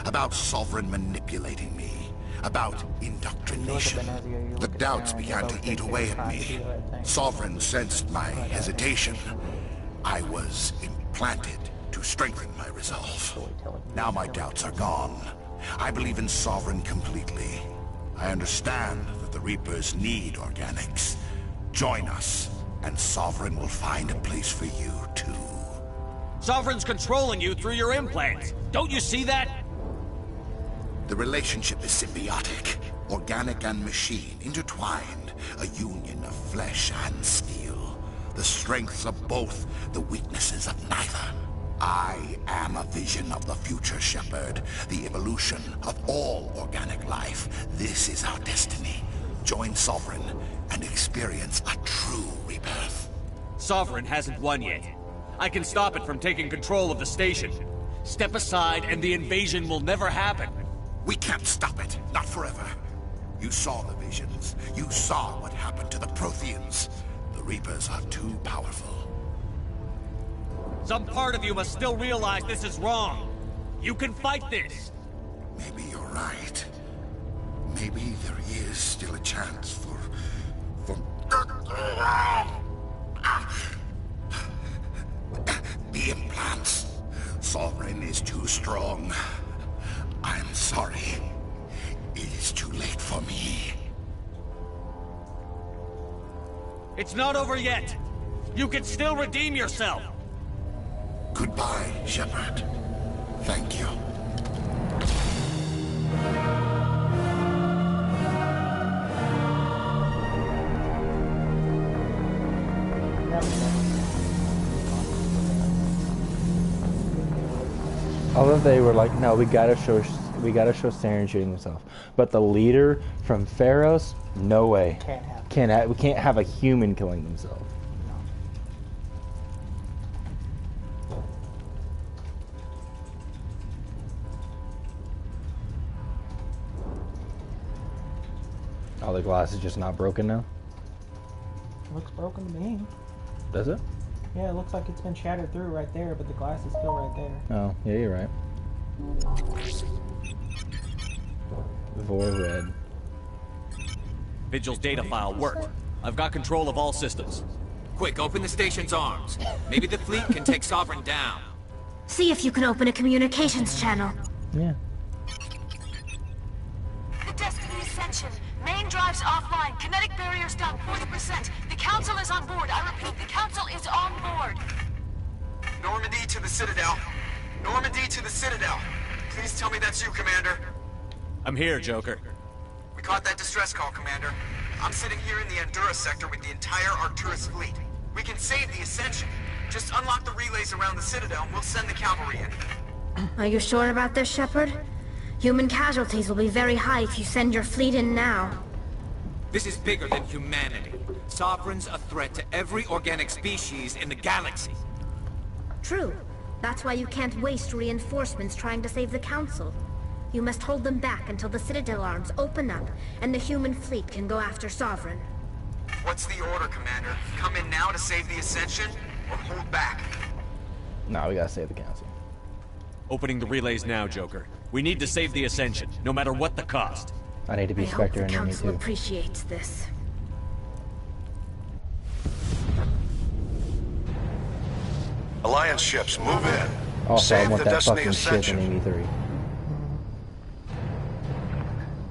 About Sovereign manipulating me. About indoctrination. The doubts began to eat away at me. Sovereign sensed my hesitation. I was implanted to strengthen my resolve. Now my doubts are gone. I believe in Sovereign completely. I understand that the Reapers need organics. Join us, and Sovereign will find a place for you, too. Sovereign's controlling you through your implants. Don't you see that? The relationship is symbiotic. Organic and machine, intertwined. A union of flesh and steel. The strengths of both, the weaknesses of neither. I am a vision of the future, Shepard. The evolution of all organic life. This is our destiny. Join Sovereign and experience a true rebirth. Sovereign hasn't won yet. I can stop it from taking control of the station. Step aside and the invasion will never happen. We can't stop it. Not forever. You saw the visions. You saw what happened to the Protheans. The Reapers are too powerful. Some part of you must still realize this is wrong. You can fight this. Maybe you're right. Maybe there is still a chance for... The implants. Sovereign is too strong. I'm sorry. It is too late for me. It's not over yet. You can still redeem yourself. Goodbye, Shepard. Thank you. Although they were like, no, we gotta show Saren shooting himself. But the leader from Pharos, no way. We can't have a human killing themselves. Oh, the glass is just not broken now? Looks broken to me. Does it? Yeah, it looks like it's been shattered through right there, but the glass is still right there. Oh, yeah, you're right. Vor red. Vigil's data file worked. I've got control of all systems. Quick, open the station's arms. Maybe the fleet can take Sovereign down. See if you can open a communications channel. Yeah. The Destiny Ascension. Main drives offline. Kinetic barriers down 40%. The Council is on board. I repeat, the Council is on board. Normandy to the Citadel. Normandy to the Citadel. Please tell me that's you, Commander. I'm here, Joker. We caught that distress call, Commander. I'm sitting here in the Endura sector with the entire Arcturus fleet. We can save the Ascension. Just unlock the relays around the Citadel and we'll send the cavalry in. Are you sure about this, Shepard? Human casualties will be very high if you send your fleet in now. This is bigger than humanity. Sovereign's a threat to every organic species in the galaxy. True. That's why you can't waste reinforcements trying to save the Council. You must hold them back until the Citadel arms open up and the human fleet can go after Sovereign. What's the order, Commander? Come in now to save the Ascension, or hold back? No, we gotta save the council. Opening the relays now, Joker. We need to save the Ascension, no matter what the cost. I need to be Spectre and Enemy too. Appreciates this. Alliance ships, move in. Also, I Save want the that Destiny fucking ship Ascension. in Enemy 3.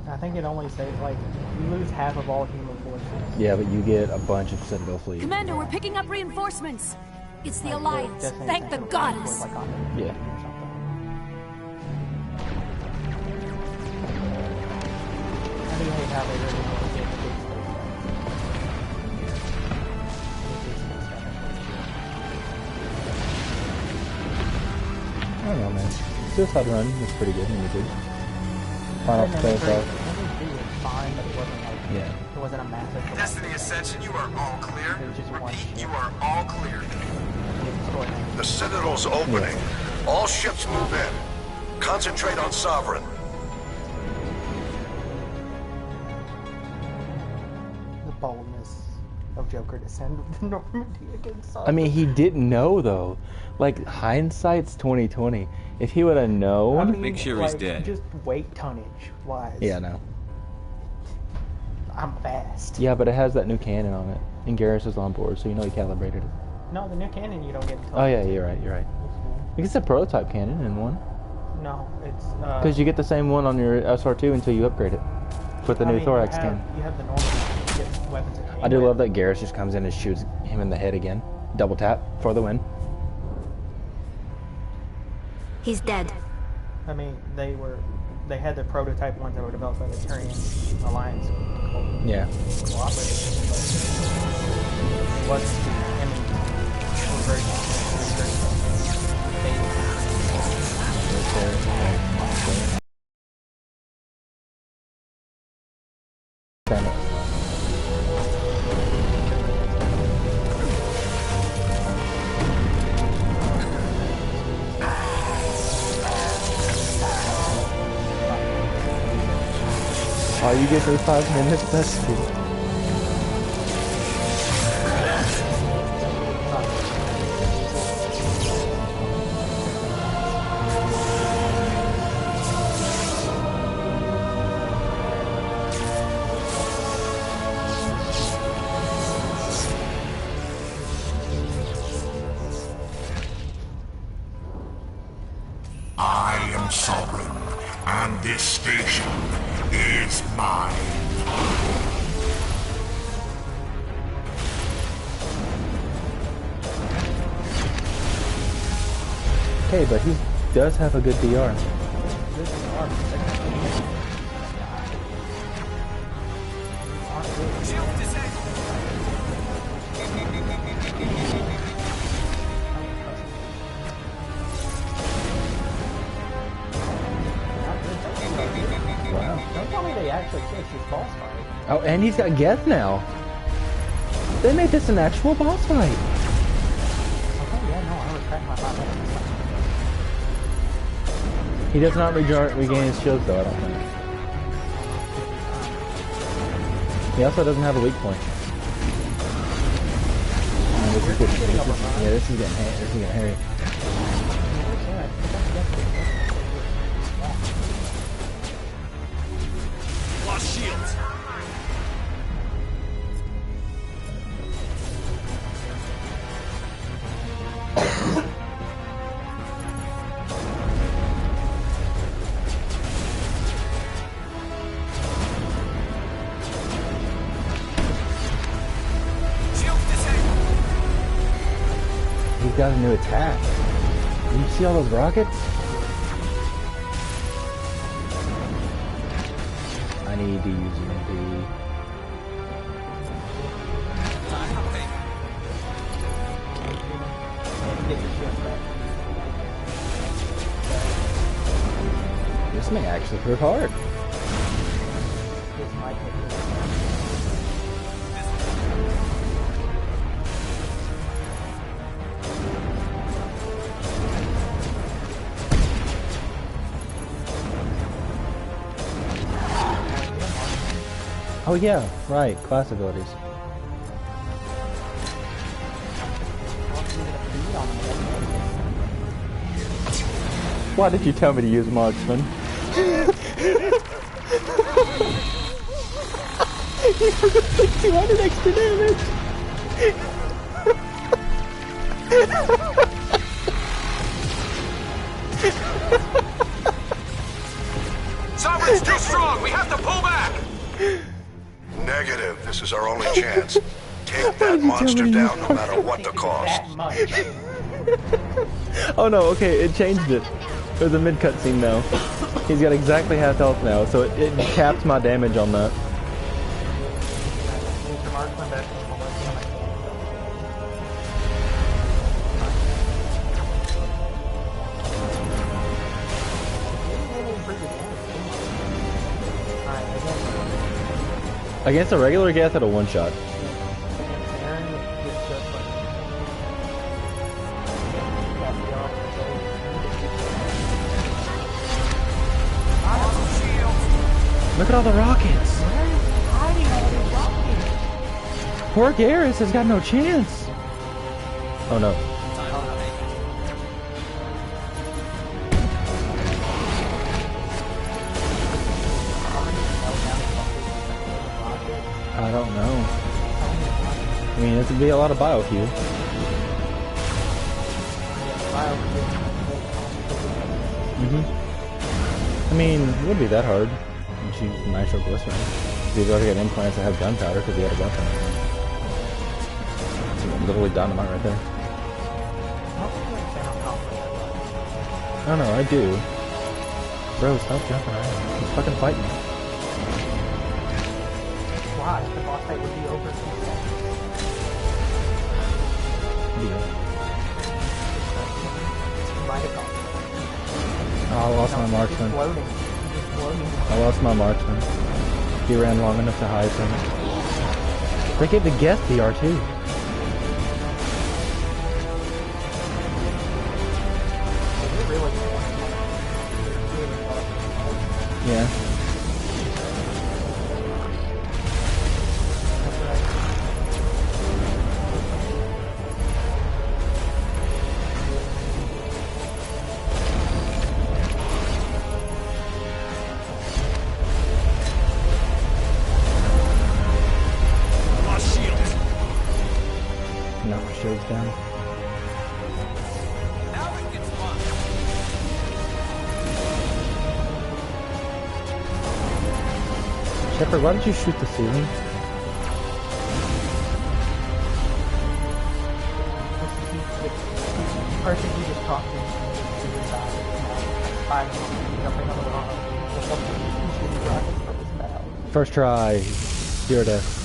I think it only saves, like, you lose half of all human forces. Yeah, but you get a bunch of Citadel fleet. Commander, we're picking up reinforcements. It's the Alliance. Thank the goddess. Yeah. I do hate how they really want to get the big space. I don't know, man. Suicide Run was pretty good in YouTube. Final Space Off. Fine, but it wasn't like, Yeah. it wasn't a massive. Destiny Ascension, you are all clear. Repeat, you are all clear. The Citadel's opening. All ships move in. Concentrate on Sovereign. The boldness of Joker to send Normandy against Sovereign. I mean, he didn't know though. Like, hindsight's 2020. If he would have known, I mean, just weight tonnage wise. Yeah, no. I'm fast. Yeah, but it has that new cannon on it, and Garrus is on board, so you know he calibrated it. No, the new cannon you don't get until. Oh yeah, you're right. You're right. It's a prototype cannon in one. No, it's. Because you get the same one on your SR2 until you upgrade it with the new thorax cannon. You have the normal. You get weapons. I do love that Garrus just comes in and shoots him in the head again. Double tap for the win. He's dead. I mean, they had the prototype ones that were developed by the Turian Alliance. Yeah. Cooperative. What's the Oh, you get those 5 minutes? That's cool. I am Sovereign, and this station is mine. Okay, but he does have a good DR. Don't tell me they actually fixed his boss fight. Oh, and he's got Geth now. They made this an actual boss fight. Oh yeah, no, I retract my 5 minutes. He does not regain his shields though, I don't think. He also doesn't have a weak point. Oh, this is getting, this is getting hairy. Lost shields. He's got a new attack. Do you see all those rockets? I need to use UMP. This may actually hurt hard. Oh yeah, right, class abilities. Why did you tell me to use marksman? You forgot like 200 extra damage. Sovereign's too strong! We have to pull back! Negative. This is our only chance. Take that monster down no matter what the cost. Oh no, okay, it changed it. There's a mid cutscene now. He's got exactly half health now, so it caps my damage on that. Against a regular Geth at a one-shot. Look at all the rockets! Poor Garrus has got no chance! Oh no. I don't know. I mean, it's gonna be a lot of biofuel. I mean, it wouldn't be that hard. Just use nitroglycerin. He's already got implants that have gunpowder because he had a weapon. It's literally dynamite right there. I don't know, I do. Bro, stop jumping around. He's fucking fighting me. Why? The boss fight would be over. Oh, I lost my marksman. I lost my marksman. He ran long enough to hide from it. They gave the Geth DR too. Yeah. Knock my shields down. Shepard, why did you shoot the ceiling? Person you just talked to jumping on the wall. First try. Zero death.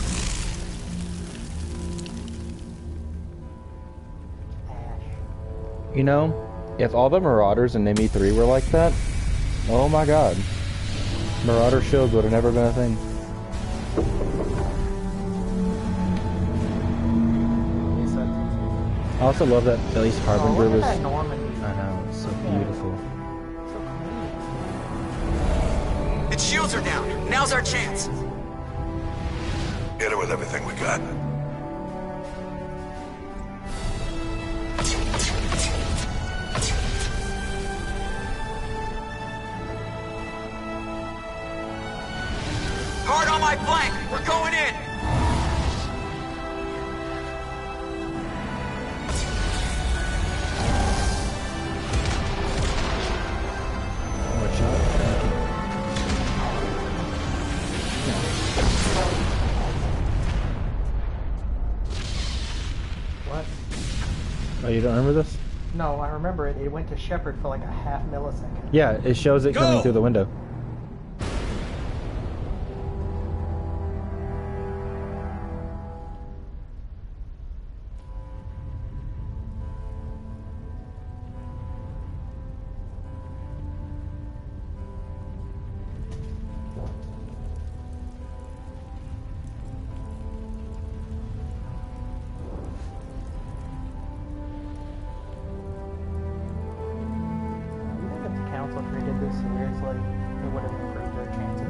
You know, if all the Marauders in ME3 were like that, oh my god. Marauder shields would have never been a thing. I also love that at least Harbinger was... I know, it's so beautiful. Its shields are down. Now's our chance. Hit it with everything we got. Hard on my flank. We're going in. What? Oh, you don't remember this? No, I remember it. It went to Shepard for like a half millisecond. Yeah, it shows it coming through the window.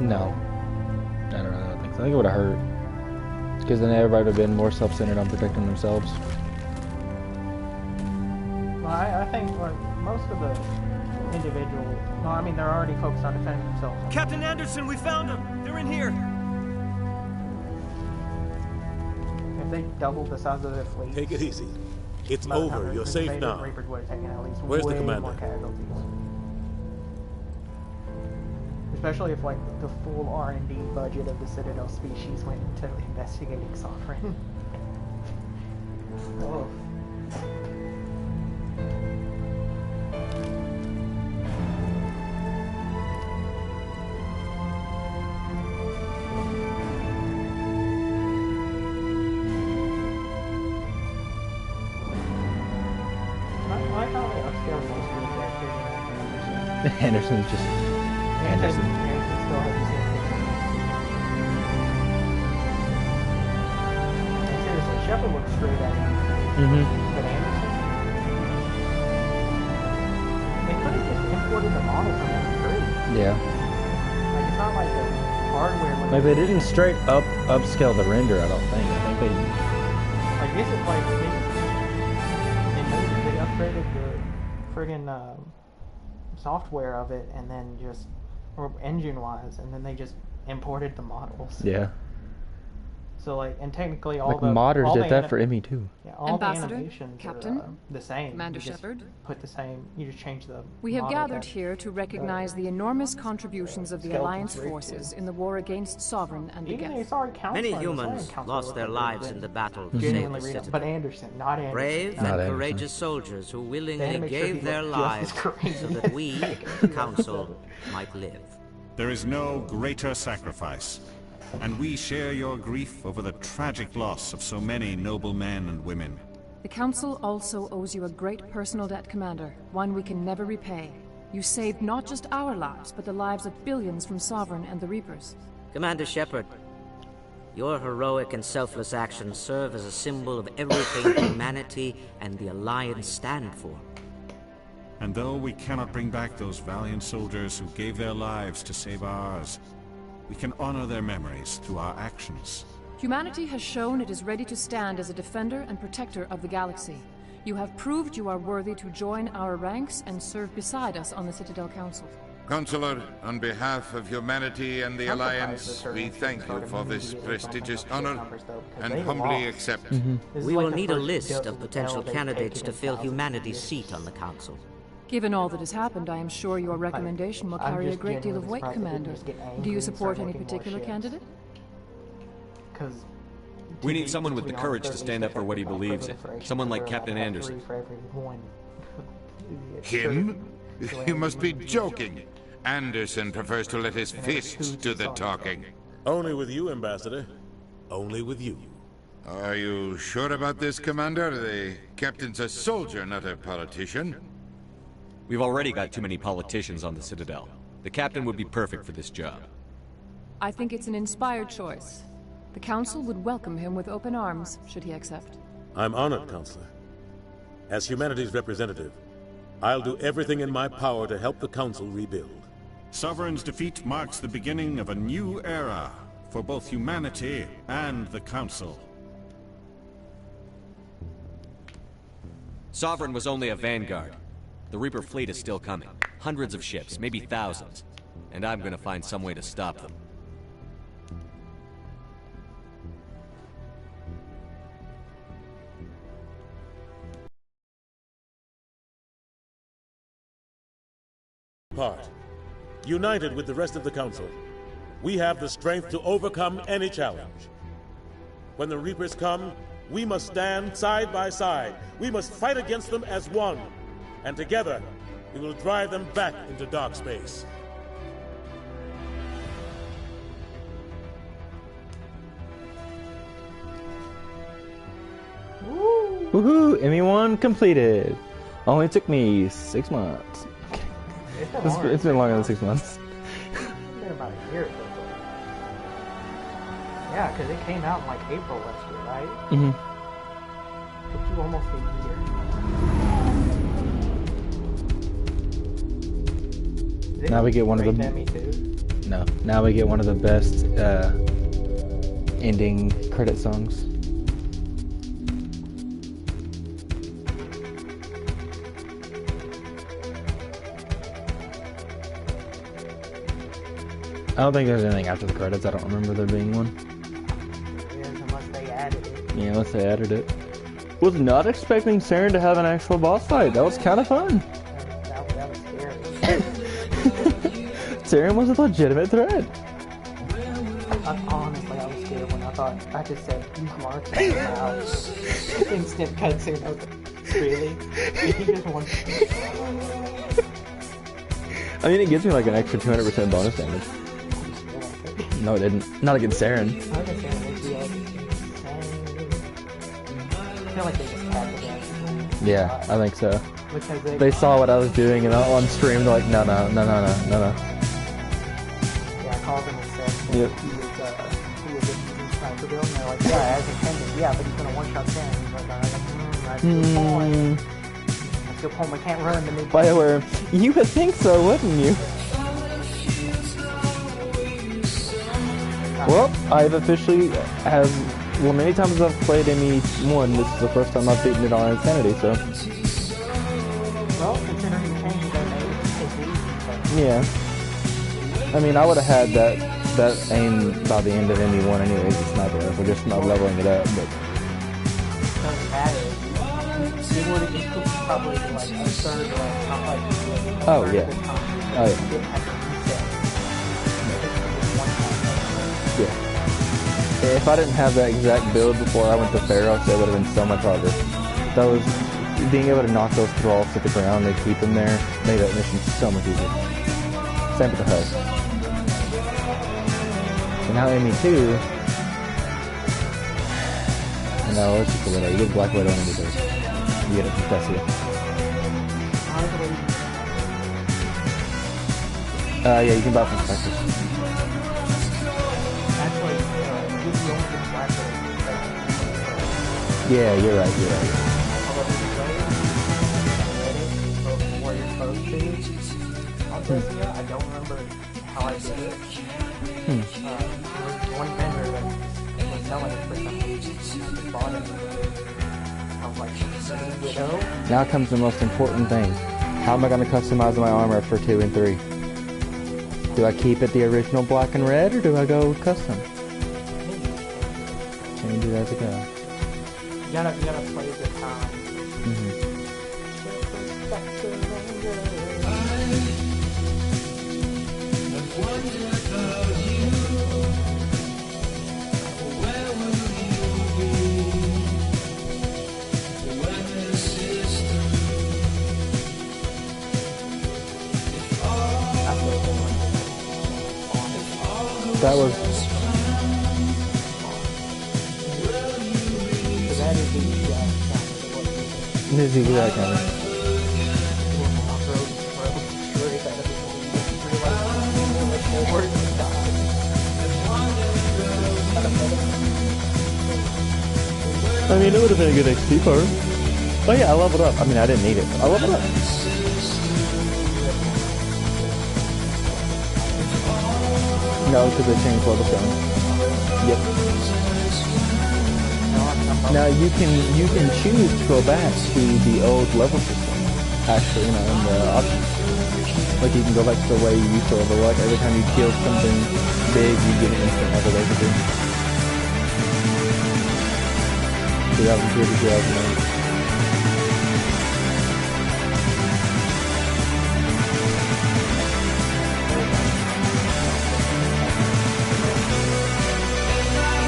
No. I don't think so. I think it would have hurt. Because then everybody would have been more self-centered on protecting themselves. Well, I think like most of the individual. No, I mean they're already focused on defending themselves. Captain Anderson, we found them. They're in here. If they doubled the size of their fleet, take it easy. It's over. You're safe now. Where's the commander? Especially if like the full R&D budget of the Citadel species went into investigating Sovereign. Oh. Anderson's just Anderson. Still has the same picture. Seriously, Shepard looks straight at him. But Anderson, they could have just imported the model from M3. Yeah. Like it's not like the hardware. Like they didn't straight upscale the render. I don't think. I think they. Like this is like they upgraded the friggin' software of it, and then just, or engine-wise, and then they just imported the models. Yeah. So like, and technically all like the modders did that for ME too. Yeah, all Ambassador, the animations Captain, are the same. Commander You just Shepard. put the same. You just change the. We have model gathered type. here to recognize the enormous contributions of the Skeleton Alliance Creek, forces in the war against Sovereign and the Even Geth. Many humans lost their lives in the battle to save the citadel. But Anderson, not Anderson. Brave and courageous soldiers who willingly gave their lives so that we, the Council, might live. There is no greater sacrifice, and we share your grief over the tragic loss of so many noble men and women. The Council also owes you a great personal debt, Commander, one we can never repay. You saved not just our lives, but the lives of billions from Sovereign and the Reapers. Commander Shepard, your heroic and selfless actions serve as a symbol of everything humanity and the Alliance stand for. And though we cannot bring back those valiant soldiers who gave their lives to save ours, we can honor their memories through our actions. Humanity has shown it is ready to stand as a defender and protector of the galaxy. You have proved you are worthy to join our ranks and serve beside us on the Citadel Council. Counselor, on behalf of humanity and the Alliance, we thank you for this prestigious honor and humbly accept. We will need a list of potential candidates to fill humanity's seat on the Council. Given all that has happened, I am sure your recommendation will carry a great deal of weight, Commander. Do you support any particular candidate? We need someone with the courage to stand up for what he believes in. Someone like Captain Anderson. Him? You must be joking. Anderson prefers to let his fists do the talking. Only with you, Ambassador. Only with you. Are you sure about this, Commander? The captain's a soldier, not a politician. We've already got too many politicians on the Citadel. The captain would be perfect for this job. I think it's an inspired choice. The Council would welcome him with open arms, should he accept. I'm honored, Counselor. As humanity's representative, I'll do everything in my power to help the Council rebuild. Sovereign's defeat marks the beginning of a new era for both humanity and the Council. Sovereign was only a vanguard. The Reaper fleet is still coming. Hundreds of ships, maybe thousands. And I'm gonna find some way to stop them. Part. United with the rest of the Council, we have the strength to overcome any challenge. When the Reapers come, we must stand side by side. We must fight against them as one. And together, we will drive them back into dark space. Woohoo! ME1 completed. Only took me 6 months. It's been longer than 6 months. It's been about a year. Yeah, because it came out in like April last year, right? Mm-hmm. Took you almost a year. Now we get one of the. No, now we get one of the best ending credit songs. I don't think there's anything after the credits. I don't remember there being one. There is, unless they added it. Yeah, unless they added it. Was not expecting Saren to have an actual boss fight. That was kind of fun. That was scary. Saren was a legitimate threat. Honestly, I was scared when I thought I just said use marks and out. Instant cutscene. I was like, really? He just wants. I mean, it gives me like an extra 200% bonus damage. No, it didn't. Not against Saren. I feel like they just tapped it. Yeah, I think so. Because They saw what I was doing, and on stream they're like, no. Yeah, I called him and said that Yep. he was a sniper build, and they're like, yeah, as intended. Yeah, but he's gonna one-shot Saren. He's like, that's a good point. That's a good point. We can't ruin the new BioWare, you would think so, wouldn't you? Well, I've officially have. Well, many times I've played ME1, this is the first time I've beaten it on Insanity, so. Well, considering the changes they made, it's easy. Yeah. I mean, I would have had that aim by the end of ME1 anyways, the sniper rifle, just not leveling it up, but. Doesn't matter. It would have probably been like a third or not like. Oh, yeah. Oh, yeah. Yeah. If I didn't have that exact build before I went to Pharos, that would have been so much harder. That was being able to knock those thralls to the ground and keep them there made that mission so much easier. Same with the HUD. And now ME2. No, it's just a Widow. You get Black Widow and everything. You get it from Tessia. Yeah, you can buy from Spectres. Yeah, you're right. I don't remember how I did it. There was one vendor that was selling it for some reason. I just bought it. I was like, Widow? Now comes the most important thing. How am I going to customize my armor for 2 and 3? Do I keep it the original black and red, or do I go custom? Change it as it goes. You gotta play the time. That was. This is that kind of. I mean, it would have been a good XP for her. Oh yeah, I leveled up. I mean, I didn't need it, but I leveled up. No, because they changed level 7. Yep. Now you can choose to go back to the old level system. Actually, in the options. Like you can go back to the way you used to level. Like every time you kill something big, you get an instant elevation. 2002 to 2008.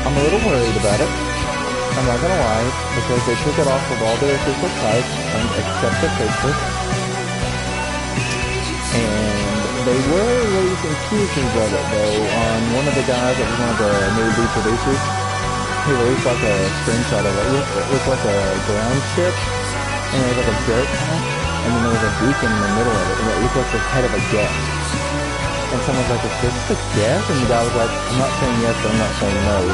I'm a little worried about it. I'm not gonna lie, because they took it off of all their official sites, except for Facebook. And they were releasing teasers of it, though, on one of the guys that was one of the new lead producers. He released like a screenshot of it. It looked like a ground ship, and it was like a dirt pack, and then there was a beacon in the middle of it, and it looked like the head of a guest. And someone's like, is this the guest? And the guy was like, I'm not saying yes, but I'm not saying no.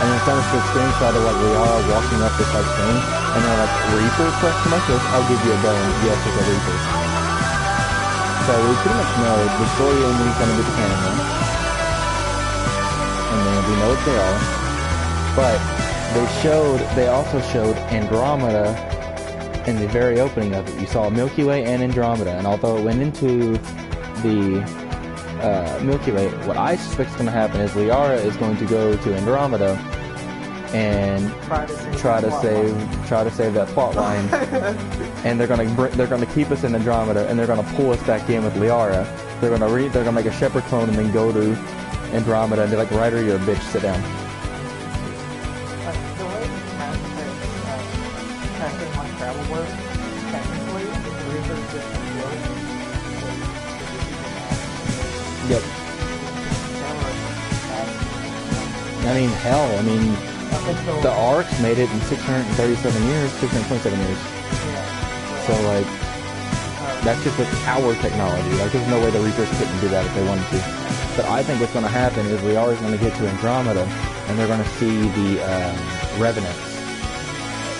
And then someone took a screenshot of like we are walking up this like thing, and they're like, Reaper? I'll give you a bone. Yes, it's a Reaper. So we pretty much know the story ending is going to be the canon one. And then we know what they are. But they also showed Andromeda in the very opening of it. You saw Milky Way and Andromeda, and although it went into the Milky Way, what I suspect is going to happen is Liara is going to go to Andromeda and try to save that plot line, and they're gonna keep us in Andromeda, and they're gonna pull us back in with Liara. They're gonna make a Shepard clone and then go to Andromeda and be like, Ryder, you're a bitch, sit down. The way testing on travel works, technically, the Reaper's just Yep. I mean, hell, the ARCs made it in 637 years, 627 years. So, like, that's just with our technology. Like, there's no way the Reapers couldn't do that if they wanted to. But I think what's going to happen is Liara's going to get to Andromeda, and they're going to see the Revenants.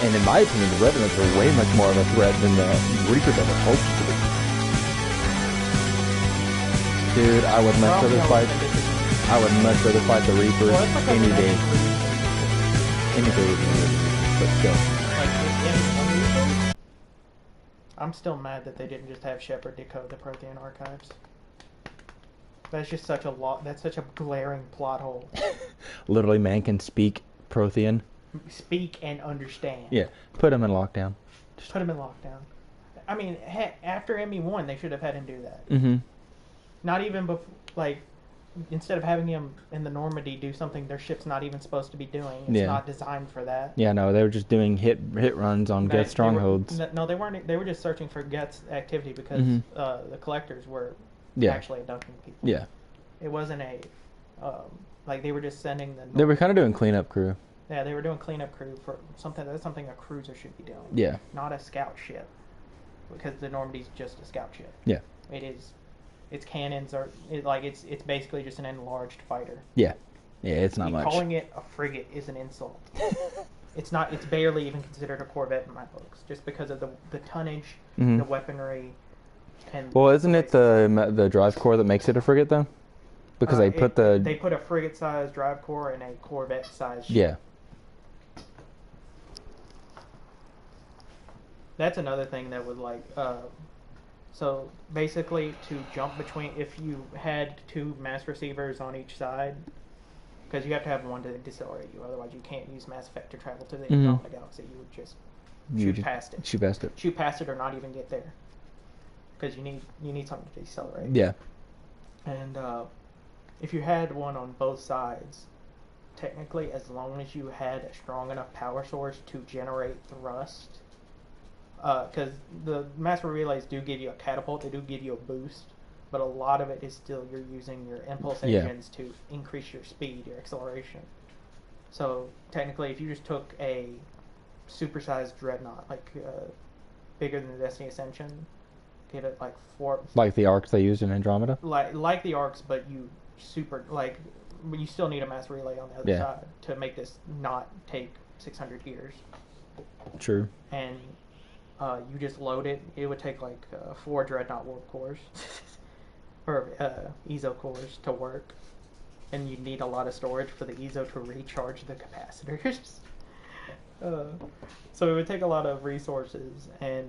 And in my opinion, the Revenants are way much more of a threat than the Reapers ever hoped to be. Dude, I would much rather fight the Reapers any day. Any day, but still. I'm still mad that they didn't just have Shepard decode the Prothean archives. That's just such a that's such a glaring plot hole. Literally, man can speak Prothean. Speak and understand. Yeah, put him in lockdown. Just put him in lockdown. I mean, after ME1, they should have had him do that. Mm-hmm. Not even before, like, instead of having him in the Normandy do something their ship's not even supposed to be doing. It's not designed for that. Yeah, no, they were just doing hit runs on Geth strongholds. No, they weren't. They were just searching for Geth's activity because the collectors were actually abducting people. Yeah. It wasn't a like they were just sending the. They were kind of doing cleanup crew. Yeah, they were doing cleanup crew for something. That's something a cruiser should be doing. Yeah. Not a scout ship, because the Normandy's just a scout ship. Yeah. It is. Its cannons are it's basically just an enlarged fighter. Yeah, yeah, it's not much. Calling it a frigate is an insult. It's not. It's barely even considered a corvette in my books, just because of the tonnage, the weaponry, and. Well, isn't it the drive core that makes it a frigate though? Because they put a frigate-sized drive core and a corvette-sized ship. Yeah. That's another thing that would like. So basically, to jump between, if you had two mass receivers on each side, because you have to have one to decelerate you, otherwise you can't use Mass Effect to travel to the Andromeda Galaxy. You would just shoot past it. Shoot past it. Shoot past it, or not even get there, because you need something to decelerate. Yeah. And if you had one on both sides, technically, as long as you had a strong enough power source to generate thrust. Because the master relays do give you a catapult, they do give you a boost, but a lot of it is still you're using your impulse engines to increase your speed, your acceleration. So technically, if you just took a supersized dreadnought, like bigger than the Destiny Ascension, get it like 4. Like the arcs they used in Andromeda. Like the arcs, but you but you still need a mass relay on the other side to make this not take 600 years. True. And you just load it. It would take like 4 dreadnought warp cores or EZO cores to work, and you need a lot of storage for the EZO to recharge the capacitors. So it would take a lot of resources, and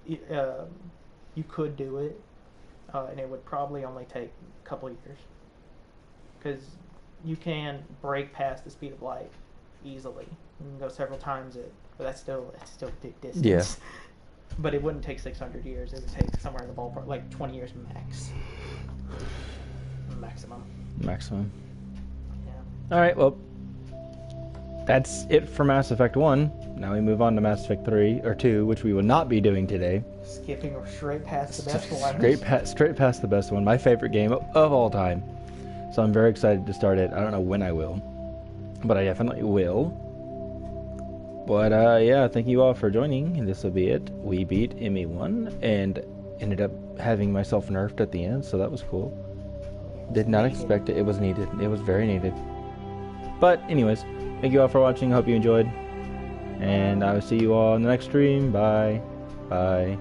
you could do it, and it would probably only take a couple of years, because you can break past the speed of light easily. You can go several times it. But it's still a big distance. Yeah. But it wouldn't take 600 years. It would take somewhere in the ballpark, like 20 years max. Maximum. Yeah. Alright, well, that's it for Mass Effect 1. Now we move on to Mass Effect 3, or 2, which we will not be doing today. Skipping straight past the best one. Straight past the best one. My favorite game of all time. So I'm very excited to start it. I don't know when I will, but I definitely will. But yeah, thank you all for joining, and this will be it. We beat ME1 and ended up having myself nerfed at the end, so that was cool. Did not expect it. It was needed. It was very needed. But anyways, thank you all for watching. I hope you enjoyed, and I will see you all in the next stream. Bye. Bye.